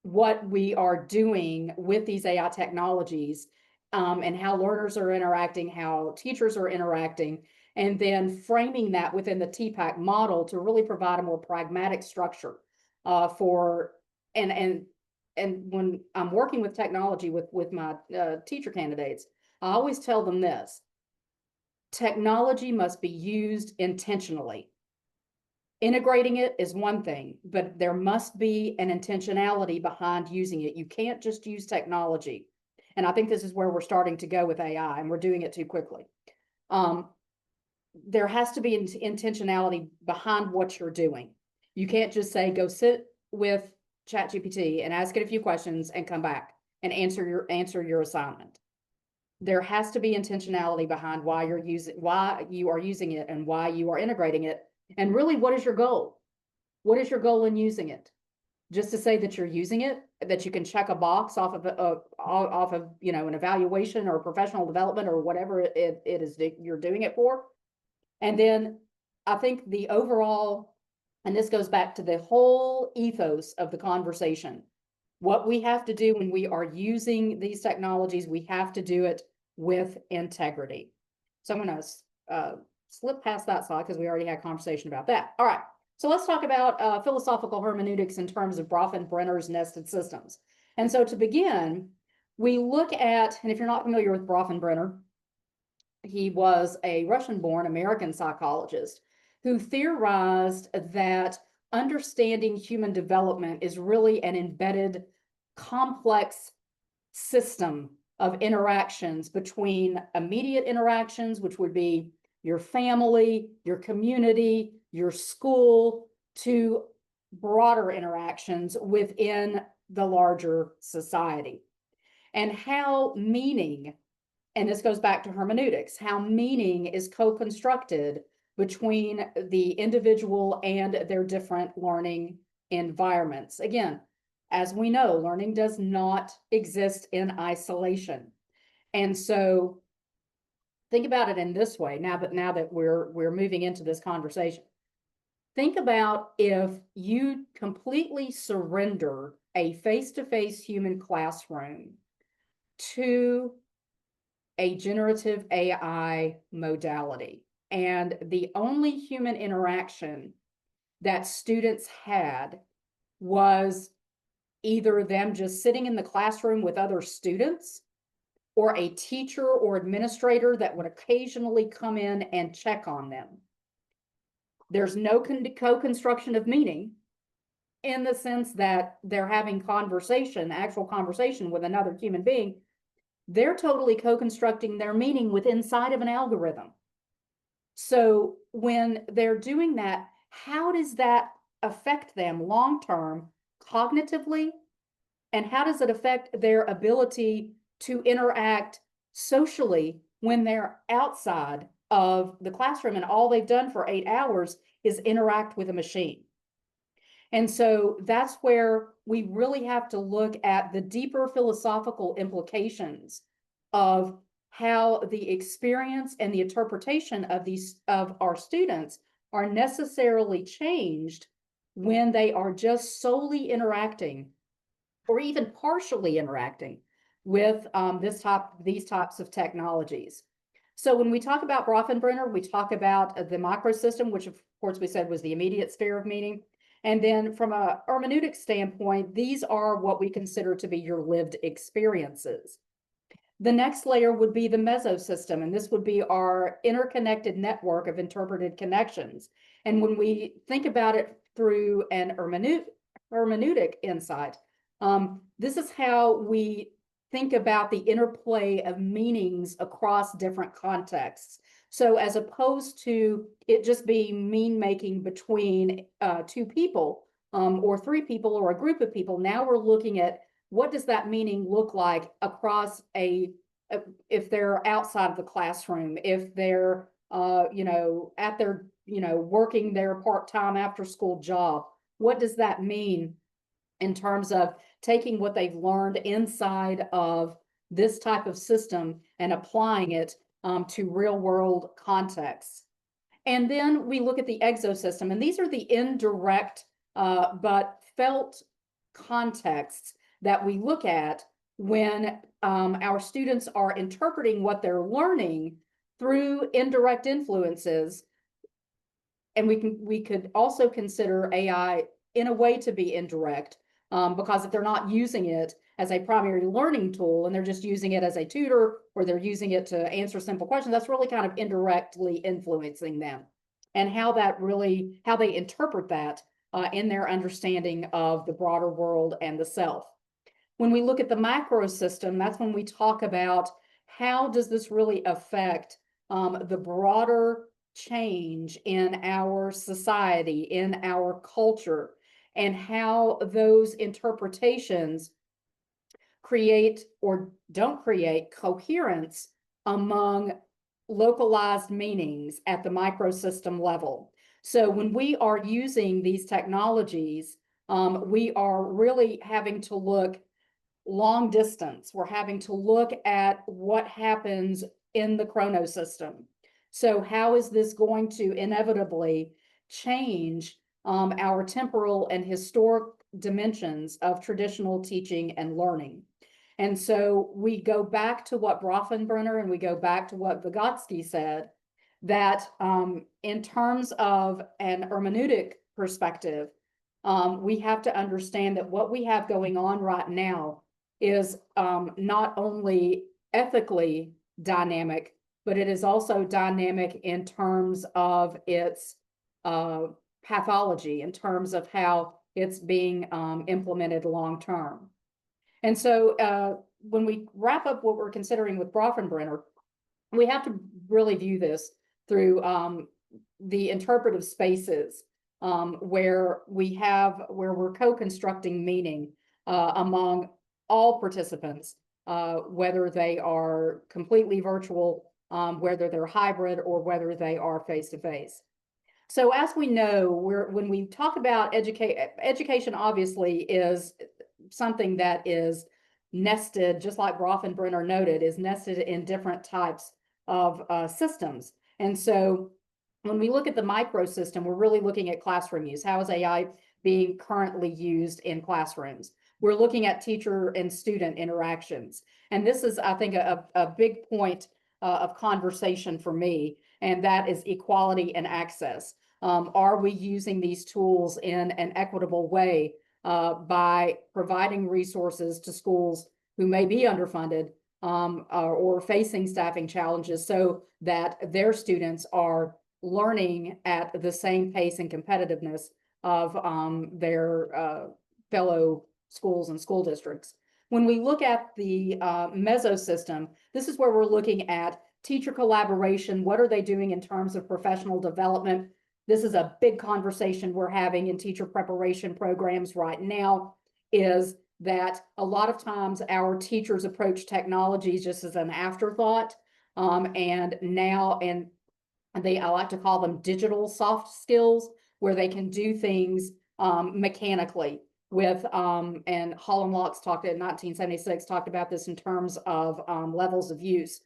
what we are doing with these AI technologies, and how learners are interacting, how teachers are interacting, and then framing that within the TPACK model to really provide a more pragmatic structure for, and when I'm working with technology with my teacher candidates, I always tell them this: technology must be used intentionally. Integrating it is one thing, but there must be an intentionality behind using it. You can't just use technology. And I think this is where we're starting to go with AI, and we're doing it too quickly. There has to be intentionality behind what you're doing. You can't just say, go sit with ChatGPT and ask it a few questions and come back and answer your assignment. There has to be intentionality behind why you are using it and why you are integrating it. And really, what is your goal? What is your goal in using it? Just to say that you're using it, that you can check a box off of an evaluation or professional development or whatever it is that you're doing it for. And then I think the overall, and this goes back to the whole ethos of the conversation, what we have to do when we are using these technologies, we have to do it with integrity. So I'm going to slip past that slide because we already had a conversation about that. All right, so let's talk about philosophical hermeneutics in terms of Bronfenbrenner's nested systems. And so to begin, we look at, and if you're not familiar with Bronfenbrenner, he was a Russian-born American psychologist who theorized that understanding human development is really an embedded, complex system of interactions between immediate interactions, which would be your family, your community, your school, to broader interactions within the larger society. And how meaning, and this goes back to hermeneutics, how meaning is co-constructed between the individual and their different learning environments. Again, as we know, learning does not exist in isolation. And so think about it in this way, now that we're moving into this conversation. Think about if you completely surrender a face-to-face human classroom to a generative AI modality, and the only human interaction that students had was either them just sitting in the classroom with other students, or a teacher or administrator that would occasionally come in and check on them. There's no co-construction of meaning, in the sense that they're having conversation, actual conversation with another human being. They're totally co-constructing their meaning with inside of an algorithm. So when they're doing that, how does that affect them long-term cognitively? And how does it affect their ability to interact socially when they're outside of the classroom and all they've done for 8 hours is interact with a machine? And so that's where we really have to look at the deeper philosophical implications of how the experience and the interpretation of our students are necessarily changed when they are just solely interacting, or even partially interacting, with these types of technologies. So when we talk about Bronfenbrenner, we talk about the microsystem, which of course we said was the immediate sphere of meaning. And then from a hermeneutic standpoint, these are what we consider to be your lived experiences. The next layer would be the mesosystem, and this would be our interconnected network of interpreted connections. And when we think about it through an hermeneutic insight, this is how we think about the interplay of meanings across different contexts. So as opposed to it just being mean making between 2 people or 3 people or a group of people, now we're looking at what does that meaning look like across if they're outside of the classroom, if they're at their working their part-time after school job. What does that mean in terms of taking what they've learned inside of this type of system and applying it to real world contexts? And then we look at the exosystem, and these are the indirect but felt contexts that we look at when our students are interpreting what they're learning through indirect influences. And we could also consider AI in a way to be indirect, because if they're not using it as a primary learning tool and they're just using it as a tutor, or they're using it to answer simple questions, that's really kind of indirectly influencing them, and how they interpret that in their understanding of the broader world and the self. When we look at the macro system, that's when we talk about how does this really affect the broader change in our society, in our culture, and how those interpretations create or don't create coherence among localized meanings at the microsystem level. So when we are using these technologies, we are really having to look long distance. We're having to look at what happens in the chronosystem. So how is this going to inevitably change our temporal and historic dimensions of traditional teaching and learning? And so we go back to what Bronfenbrenner and we go back to what Vygotsky said, that in terms of an hermeneutic perspective, we have to understand that what we have going on right now is not only ethically dynamic, but it is also dynamic in terms of its pathology in terms of how it's being implemented long term. And so when we wrap up what we're considering with Bronfenbrenner, we have to really view this through the interpretive spaces where we're co-constructing meaning among all participants, whether they are completely virtual, whether they're hybrid, or whether they are face-to-face. So as we know, when we talk about education obviously is something that is nested, just like Bronfenbrenner noted, is nested in different types of systems. And so when we look at the microsystem, we're really looking at classroom use. How is AI being currently used in classrooms? We're looking at teacher and student interactions. And this is, I think, a big point of conversation for me, and that is equality and access. Are we using these tools in an equitable way by providing resources to schools who may be underfunded or facing staffing challenges so that their students are learning at the same pace and competitiveness of their fellow schools and school districts? When we look at the mesosystem, this is where we're looking at teacher collaboration. What are they doing in terms of professional development? This is a big conversation we're having in teacher preparation programs right now, is that a lot of times our teachers approach technologies just as an afterthought. And I like to call them digital soft skills, where they can do things mechanically with, and Holland-Locks talked in 1976, talked about this in terms of levels of use.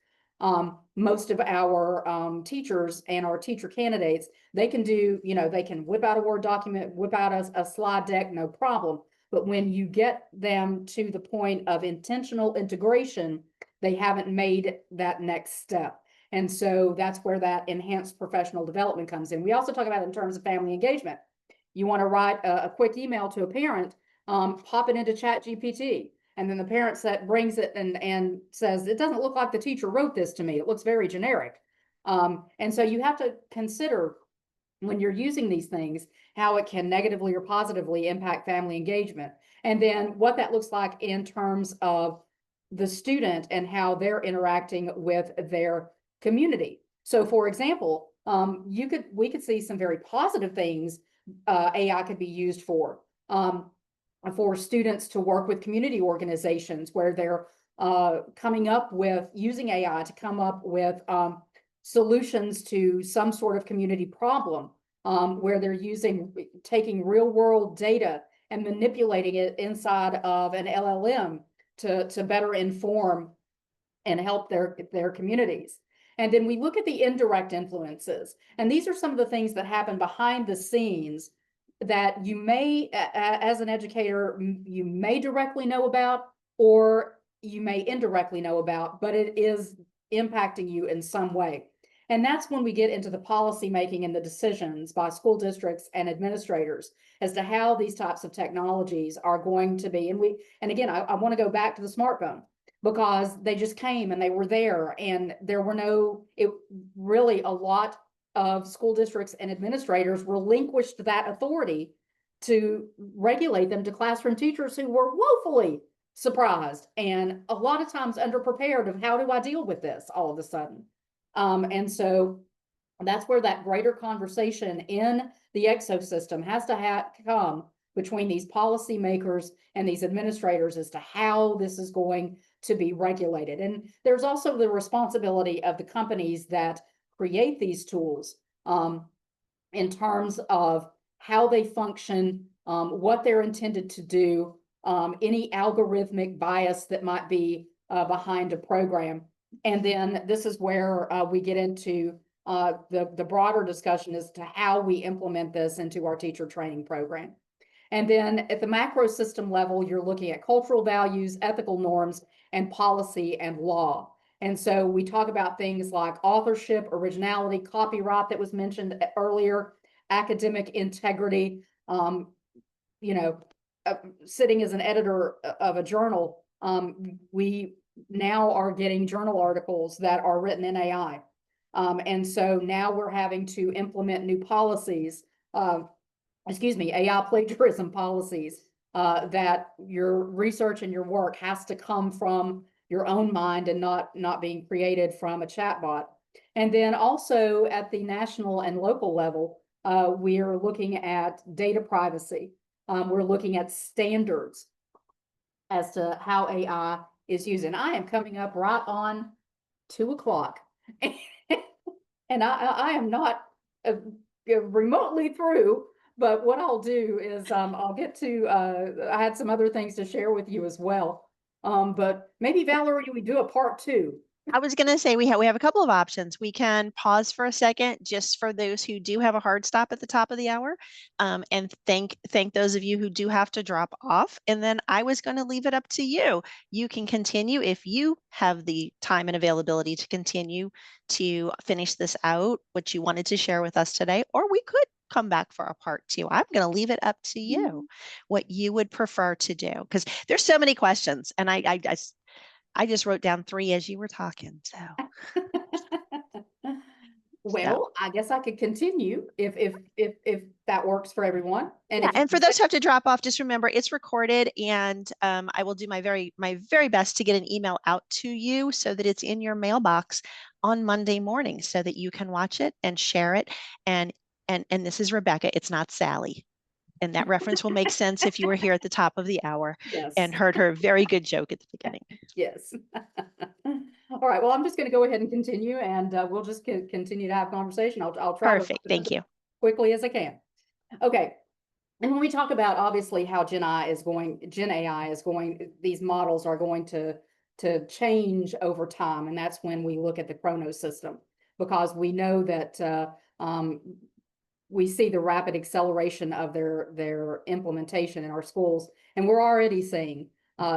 Most of our teachers and our teacher candidates, they can do, they can whip out a Word document, whip out a slide deck, no problem. But when you get them to the point of intentional integration, they haven't made that next step. And so that's where that enhanced professional development comes in. We also talk about it in terms of family engagement. You want to write a quick email to a parent, pop it into ChatGPT. And then the parent brings it and says, it doesn't look like the teacher wrote this to me. It looks very generic. And so you have to consider, when you're using these things, how it can negatively or positively impact family engagement. And then what that looks like in terms of the student and how they're interacting with their community. So for example, we could see some very positive things AI could be used for students to work with community organizations where they're coming up with, using AI to come up with solutions to some sort of community problem, where they're taking real world data and manipulating it inside of an LLM to better inform and help their communities. And then we look at the indirect influences. And these are some of the things that happen behind the scenes that you may, as an educator, you may directly know about, or you may indirectly know about, but it is impacting you in some way. And that's when we get into the policy making and the decisions by school districts and administrators as to how these types of technologies are going to be. And again, I want to go back to the smartphone, because they just came and they were there, and there were really a lot of school districts and administrators relinquished that authority to regulate them to classroom teachers who were woefully surprised and a lot of times underprepared of, how do I deal with this all of a sudden? And so that's where that greater conversation in the ecosystem has to come between these policymakers and these administrators as to how this is going to be regulated. And there's also the responsibility of the companies that create these tools in terms of how they function, what they're intended to do, any algorithmic bias that might be behind a program. And then this is where we get into the broader discussion as to how we implement this into our teacher training program. And then at the macro system level, you're looking at cultural values, ethical norms, and policy and law. And so we talk about things like authorship, originality, copyright that was mentioned earlier, academic integrity. Sitting as an editor of a journal, we now are getting journal articles that are written in AI. And so now we're having to implement new policies AI plagiarism policies, that your research and your work has to come from your own mind and not being created from a chatbot. And then also at the national and local level, we are looking at data privacy. We're looking at standards as to how AI is used. And I am coming up right on 2 o'clock. And I am not remotely through, but what I'll do is I'll get to, I had some other things to share with you as well. But maybe Valerie, we do a part 2. I was going to say we have a couple of options. We can pause for a second just for those who do have a hard stop at the top of the hour, and thank those of you who do have to drop off. And then I was going to leave it up to you. You can continue if you have the time and availability to continue to finish this out, what you wanted to share with us today, or we could come back for a part 2. I'm going to leave it up to you, what you would prefer to do, because there's so many questions, and I just wrote down 3 as you were talking. So, Well, I guess I could continue if that works for everyone. And yeah. if you And for those who have to drop off, just remember it's recorded, and I will do my very best to get an email out to you so that it's in your mailbox on Monday morning, so that you can watch it and share it. And this is Rebecca. It's not Sally. And that reference will make sense if you were here at the top of the hour and yes, heard her very good joke at the beginning. yes. All right. Well, I'm just going to go ahead and continue, and we'll just continue to have conversation. I'll try to Perfect. Thank you. quickly as I can. Okay. And when we talk about obviously how GenAI is going, these models are going to change over time, and that's when we look at the Chronos system, because we know that we see the rapid acceleration of their implementation in our schools, and we're already seeing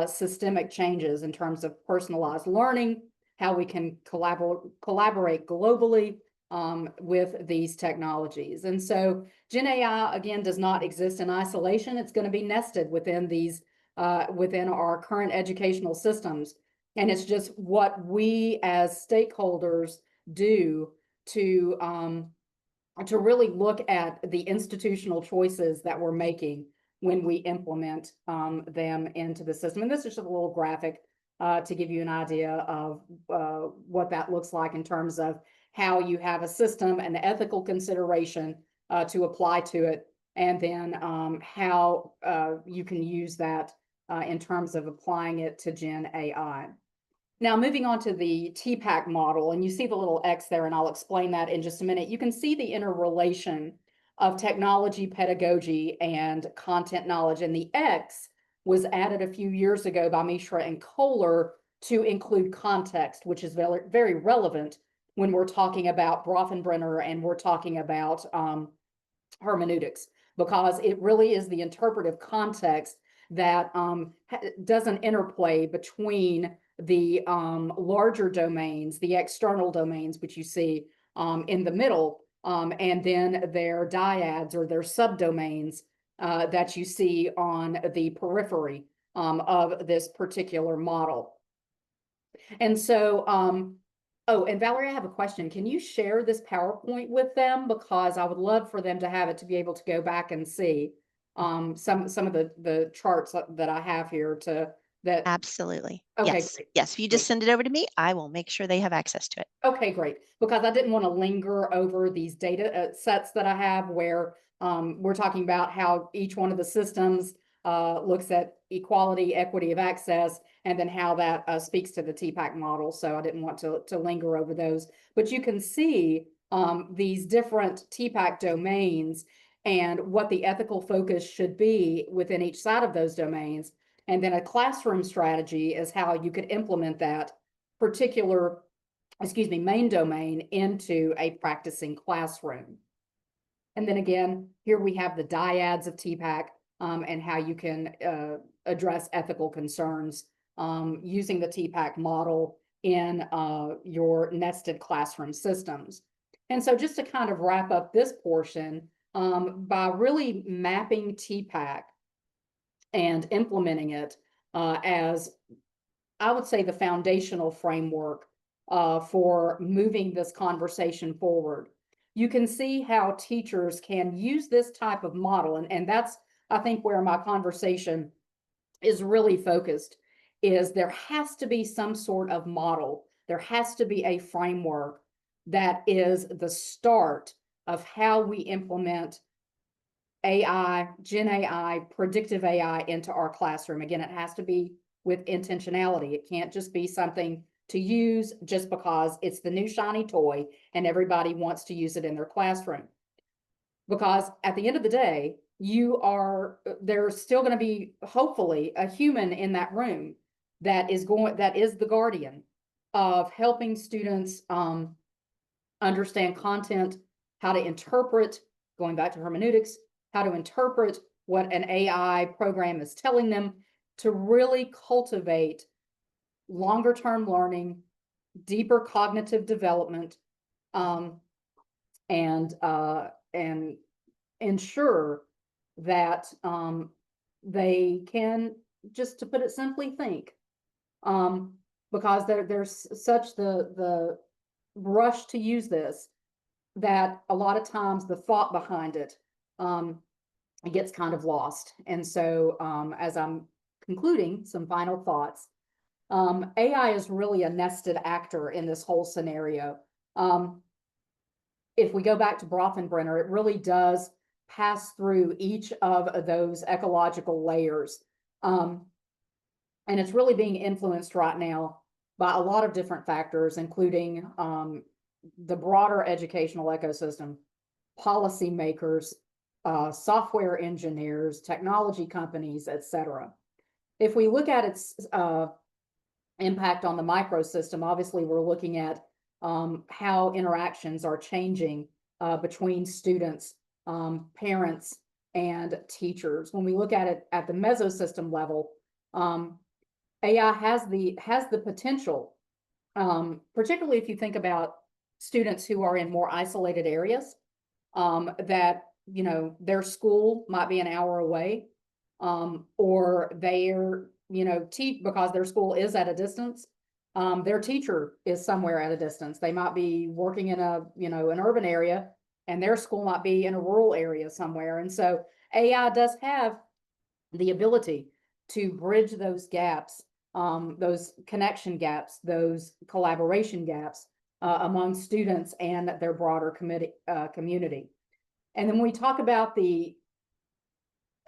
systemic changes in terms of personalized learning, how we can collaborate globally with these technologies. And so GenAI, again, does not exist in isolation. It's going to be nested within these within our current educational systems. And it's just what we as stakeholders do to really look at the institutional choices that we're making when we implement them into the system. And this is just a little graphic to give you an idea of what that looks like in terms of how you have a system and the ethical consideration to apply to it, and then how you can use that in terms of applying it to GenAI. Now, moving on to the TPACK model, and you see the little X there, and I'll explain that in just a minute. You can see the interrelation of technology, pedagogy, and content knowledge. And the X was added a few years ago by Mishra and Kohler to include context, which is very, very relevant when we're talking about Bronfenbrenner and we're talking about hermeneutics, because it really is the interpretive context that does an interplay between the larger domains, the external domains, which you see in the middle, and then their dyads or their subdomains that you see on the periphery of this particular model. And so, oh, and Valerie, I have a question. Can you share this PowerPoint with them? Because I would love for them to have it to be able to go back and see some of the charts that I have here that. Absolutely. Okay, Yes. great. Yes. If you just send it over to me, I will make sure they have access to it. Okay, great. Because I didn't want to linger over these data sets that I have where we're talking about how each one of the systems looks at equality, equity of access, and then how that speaks to the TPACK model. So I didn't want to linger over those. But you can see these different TPACK domains and what the ethical focus should be within each side of those domains. And then a classroom strategy is how you could implement that particular, main domain into a practicing classroom. And then again, here we have the dyads of TPACK and how you can address ethical concerns using the TPACK model in your nested classroom systems. And so just to kind of wrap up this portion, by really mapping TPACK and implementing it as, I would say, the foundational framework for moving this conversation forward, you can see how teachers can use this type of model. And that's, I think, where my conversation is really focused, is there has to be some sort of model. There has to be a framework that is the start of how we implement AI, genAI, predictive AI into our classroom. Again, it has to be with intentionality. It can't just be something to use just because it's the new shiny toy and everybody wants to use it in their classroom. Because at the end of the day, there's still going to be hopefully a human in that room that is the guardian of helping students understand content, how to interpret, going back to hermeneutics, how to interpret what an AI program is telling them, to really cultivate longer term learning, deeper cognitive development, and ensure that they can, just to put it simply, think. Because there's such the rush to use this, that a lot of times the thought behind it gets kind of lost. And so as I'm concluding some final thoughts, AI is really a nested actor in this whole scenario. If we go back to Bronfenbrenner, it really does pass through each of those ecological layers. And it's really being influenced right now by a lot of different factors, including the broader educational ecosystem, policymakers, software engineers, technology companies, etc. If we look at its impact on the microsystem, obviously we're looking at how interactions are changing between students, parents, and teachers. When we look at it at the mesosystem level, AI has the potential, particularly if you think about students who are in more isolated areas, that their school might be an hour away, or they're because their school is at a distance, their teacher is somewhere at a distance. They might be working in an urban area, and their school might be in a rural area somewhere. And so AI does have the ability to bridge those gaps, those connection gaps, those collaboration gaps among students and their broader community. And then when we talk about the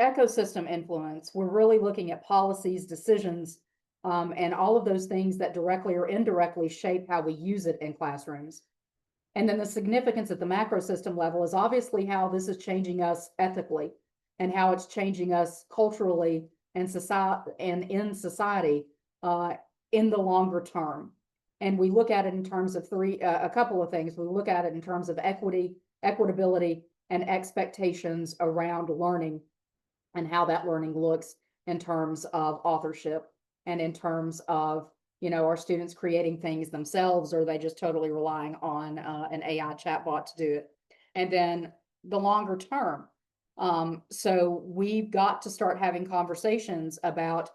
ecosystem influence, we're really looking at policies, decisions, and all of those things that directly or indirectly shape how we use it in classrooms. And then the significance at the macro system level is obviously how this is changing us ethically, and how it's changing us culturally and society, and in society in the longer term. And we look at it in terms of a couple of things. We look at it in terms of equity, equitability, and expectations around learning, and how that learning looks in terms of authorship, and in terms of, are students creating things themselves, or are they just totally relying on an AI chatbot to do it? And then the longer term. So we've got to start having conversations about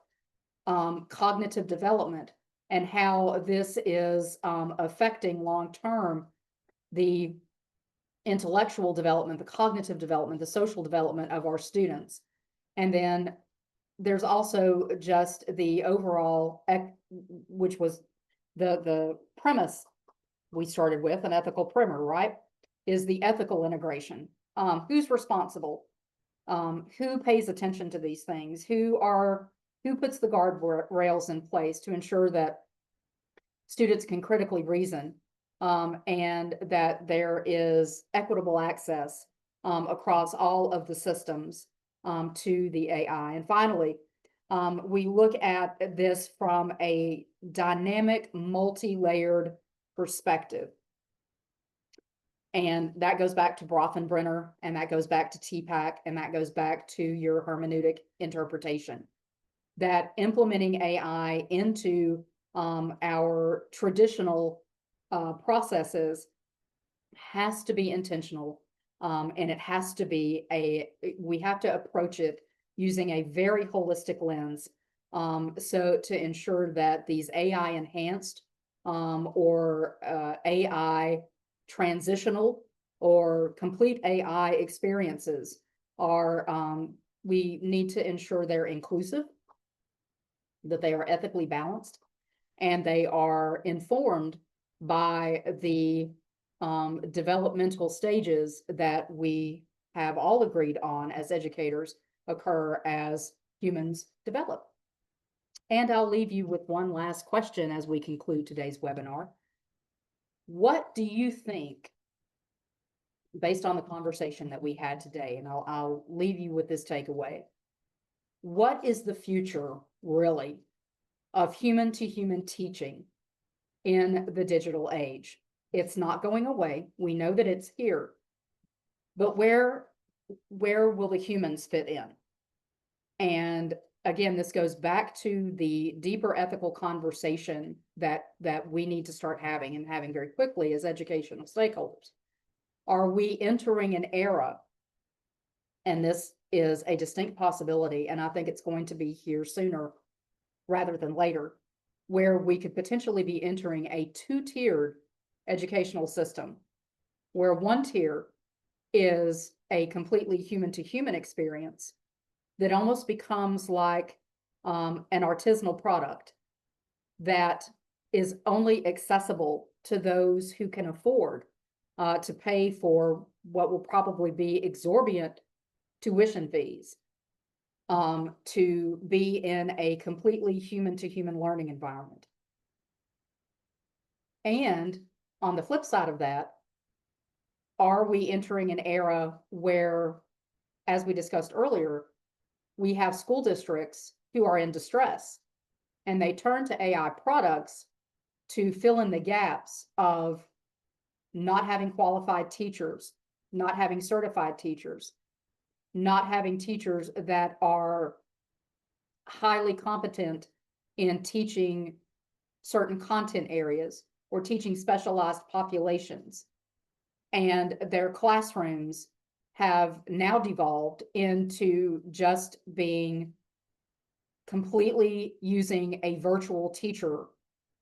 cognitive development, and how this is affecting long-term the intellectual development, the cognitive development, the social development of our students. And then there's also just the overall, which was the premise we started with, an ethical primer, right? Is the ethical integration. Who's responsible? Who pays attention to these things? Who puts the guardrails in place to ensure that students can critically reason, and that there is equitable access across all of the systems to the AI. And finally, we look at this from a dynamic, multi-layered perspective. And that goes back to Bronfenbrenner, and that goes back to TPACK, and that goes back to your hermeneutic interpretation. That implementing AI into our traditional processes has to be intentional, and it has to be we have to approach it using a very holistic lens, so to ensure that these AI enhanced or AI transitional or complete AI experiences are, we need to ensure they're inclusive, that they are ethically balanced, and they are informed by the developmental stages that we have all agreed on as educators occur as humans develop. And I'll leave you with one last question as we conclude today's webinar. What do you think, based on the conversation that we had today, and I'll leave you with this takeaway, what is the future really of human-to-human teaching in the digital age? It's not going away. We know that it's here, but where will the humans fit in? And again, this goes back to the deeper ethical conversation that we need to start having, and having very quickly as educational stakeholders. Are we entering an era, and this is a distinct possibility, and I think it's going to be here sooner rather than later, where we could potentially be entering a two-tiered educational system, where one tier is a completely human-to-human experience that almost becomes like an artisanal product that is only accessible to those who can afford to pay for what will probably be exorbitant tuition fees, to be in a completely human-to-human learning environment. And on the flip side of that, are we entering an era where, as we discussed earlier, we have school districts who are in distress, and they turn to AI products to fill in the gaps of not having qualified teachers, not having certified teachers, not having teachers that are highly competent in teaching certain content areas or teaching specialized populations. And their classrooms have now devolved into just being completely using a virtual teacher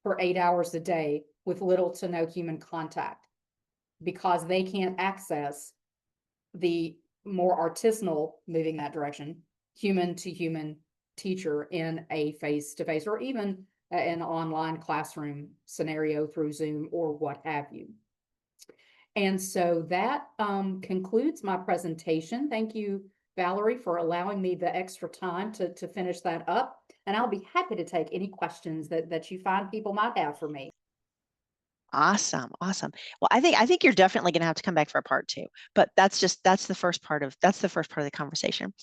for 8 hours a day with little to no human contact, because they can't access the more artisanal, moving that direction, human-to-human teacher in a face-to-face or even an online classroom scenario through Zoom or what have you. And so that concludes my presentation. Thank you, Valerie, for allowing me the extra time to finish that up. And I'll be happy to take any questions that you find people might have for me. Awesome. Awesome. Well, I think you're definitely going to have to come back for a part 2, but that's the first part of the conversation.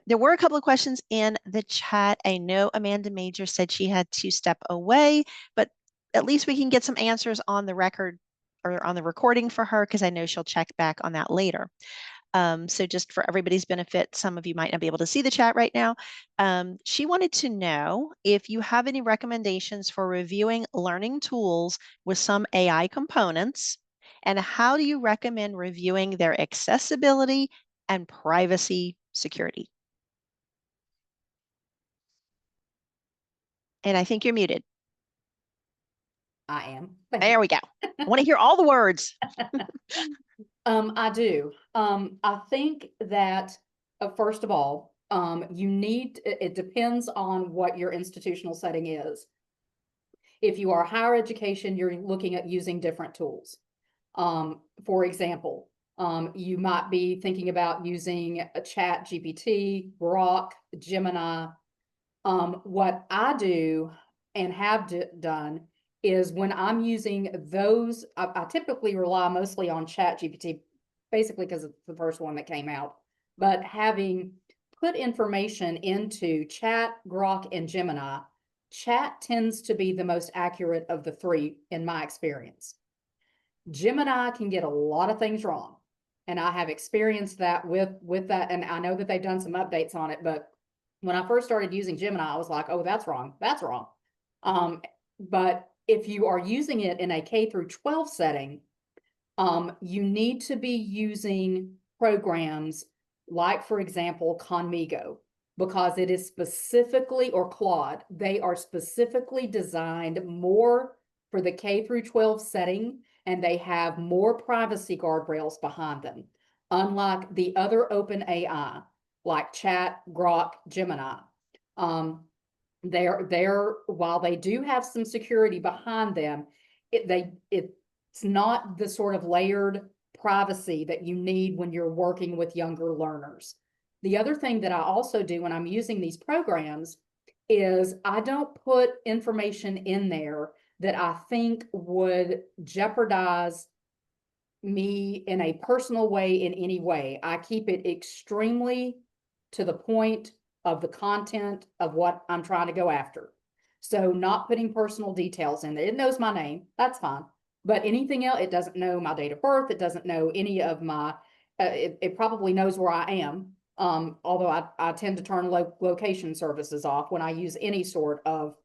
There were a couple of questions in the chat. I know Amanda Major said she had to step away, but at least we can get some answers on the record or on the recording for her, because I know she'll check back on that later. So just for everybody's benefit, some of you might not be able to see the chat right now. She wanted to know if you have any recommendations for reviewing learning tools with some AI components, and how do you recommend reviewing their accessibility and privacy security? And I think you're muted. I am. There we go. I want to hear all the words. I do. I think that, first of all, it depends on what your institutional setting is. If you are higher education, you're looking at using different tools. For example, you might be thinking about using a ChatGPT, Grok, Gemini. What I do and have done is, when I'm using those, I typically rely mostly on ChatGPT, basically because it's the first one that came out. But having put information into Chat, Grok, and Gemini, Chat tends to be the most accurate of the three in my experience. Gemini can get a lot of things wrong, and I have experienced that with that, and I know that they've done some updates on it, but when I first started using Gemini, I was like, oh, that's wrong, that's wrong. But if you are using it in a K through 12 setting, you need to be using programs like, for example, Conmigo, because it is specifically, or Claude, they are specifically designed more for the K through 12 setting and they have more privacy guardrails behind them. Unlike the other open AI, like Chat, Grok, Gemini. They're while they do have some security behind them, it's not the sort of layered privacy that you need when you're working with younger learners. The other thing that I also do when I'm using these programs is I don't put information in there that I think would jeopardize me in a personal way in any way. I keep it extremely to the point of the content of what I'm trying to go after. So not putting personal details in there. It knows my name, that's fine. But anything else, it doesn't know my date of birth. It doesn't know any of my, it probably knows where I am. Although I tend to turn location services off when I use any sort of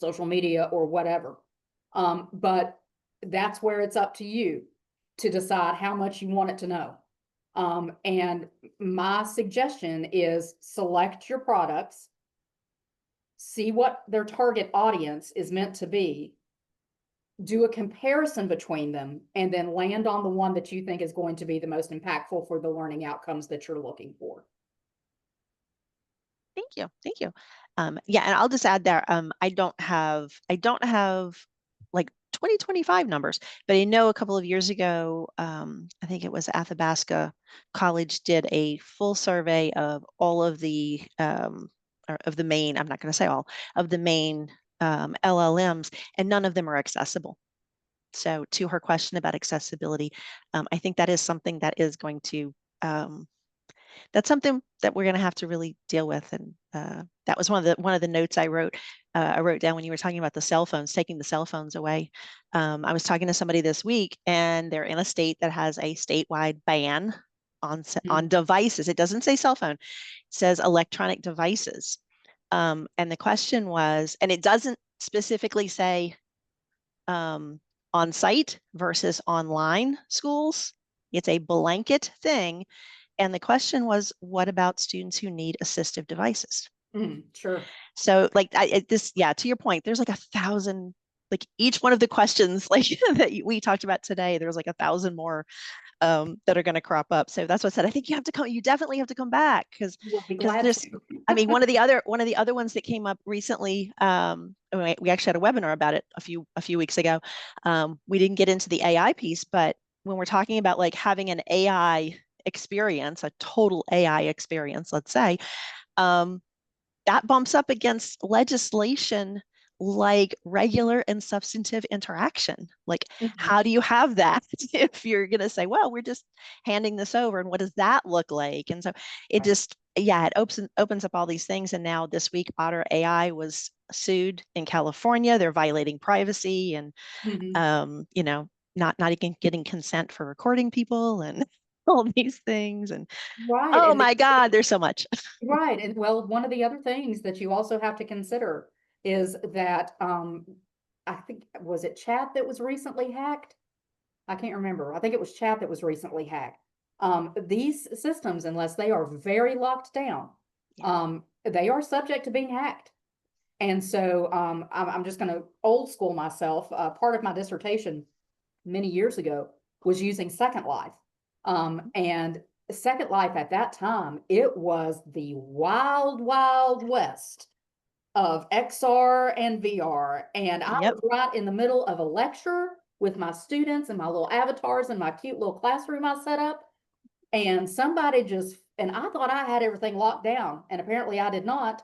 social media or whatever. But that's where it's up to you to decide how much you want it to know. And my suggestion is select your products, see what their target audience is meant to be, do a comparison between them, and then land on the one that you think is going to be the most impactful for the learning outcomes that you're looking for. Thank you. Thank you. Yeah, and I'll just add there, I don't have like 2025 numbers, but I know a couple of years ago, I think it was Athabasca College did a full survey of all of the of the main, I'm not going to say all of the main LLMs, and none of them are accessible. So to her question about accessibility, I think that is something that is going to that's something that we're going to have to really deal with. And that was one of the notes I wrote down when you were talking about the cell phones, taking the cell phones away. I was talking to somebody this week, and they're in a state that has a statewide ban on devices. It doesn't say cell phone, it says electronic devices. And the question was, and it doesn't specifically say on site versus online schools. It's a blanket thing. And the question was, what about students who need assistive devices? Sure. So like to your point, there's like 1,000, like each one of the questions like that we talked about today, there's like 1,000 more that are going to crop up. So that's what I said. I think you definitely have to come back because there's, I mean, one of the other ones that came up recently, we actually had a webinar about it a few weeks ago. We didn't get into the AI piece, but when we're talking about like having an AI experience, a total AI experience, let's say, that bumps up against legislation like regular and substantive interaction. Like, how do you have that if you're going to say, well, we're just handing this over, and what does that look like? And so it just, yeah, it opens up all these things. And now this week, Otter AI was sued in California. They're violating privacy and, you know, not even getting consent for recording people and all these things. And oh my God, there's so much. Right. And well, one of the other things that you also have to consider is that I think, was it Chat that was recently hacked? I can't remember. I think it was Chat that was recently hacked. These systems, unless they are very locked down, they are subject to being hacked. And so I'm just going to old school myself. Part of my dissertation many years ago was using Second Life. And Second Life at that time, it was the wild, wild west of XR and VR. And I was right in the middle of a lecture with my students and my little avatars and my cute little classroom I set up. And somebody and I thought I had everything locked down, and apparently I did not.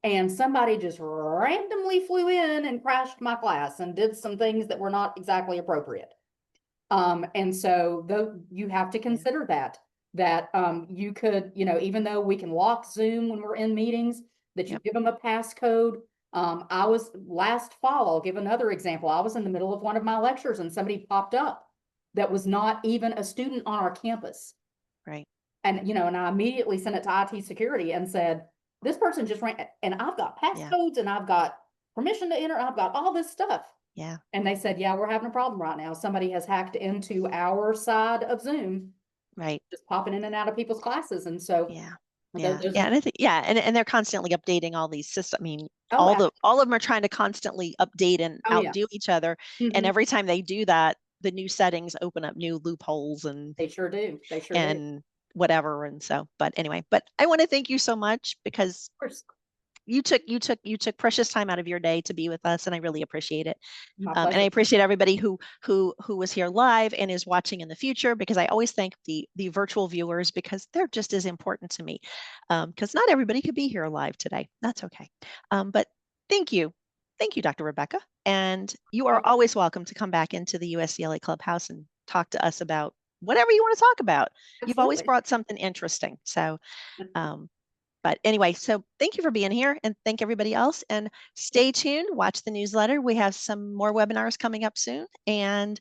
And somebody just randomly flew in and crashed my class and did some things that were not exactly appropriate. And so you have to consider that you could, even though we can lock Zoom when we're in meetings, that you give them a passcode. I was last fall, I'll give another example. I was in the middle of one of my lectures and somebody popped up that was not even a student on our campus. Right. And, and I immediately sent it to IT security and said, this person just ran, and I've got passcodes and I've got permission to enter. I've got all this stuff. Yeah. And they said, yeah, we're having a problem right now. Somebody has hacked into our side of Zoom. Right. Just popping in and out of people's classes. And so, and I think, and they're constantly updating all these systems. I mean, all of them are trying to constantly update and outdo each other. And every time they do that, the new settings open up new loopholes They sure do. They sure do. Of and whatever. And so, but anyway, but I want to thank you so much because course, you took precious time out of your day to be with us, and I really appreciate it. my And I pleasure. appreciate everybody who was here live and is watching in the future, because I always thank the virtual viewers, because they're just as important to me. Because not everybody could be here live today. That's okay. But thank you. Thank you, Dr. Rebecca. And you are Pleasure. always welcome to come back into the USDLA Clubhouse and talk to us about whatever you want to talk about. You've always Absolutely. brought something interesting. So but anyway, so thank you for being here, and thank everybody else. And stay tuned, watch the newsletter. We have some more webinars coming up soon, and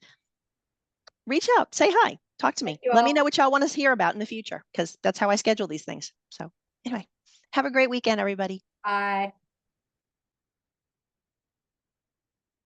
reach out, say hi, talk to Thank me. you Let me know all. what y'all want to hear about in the future, because that's how I schedule these things. So anyway, have a great weekend, everybody. Bye.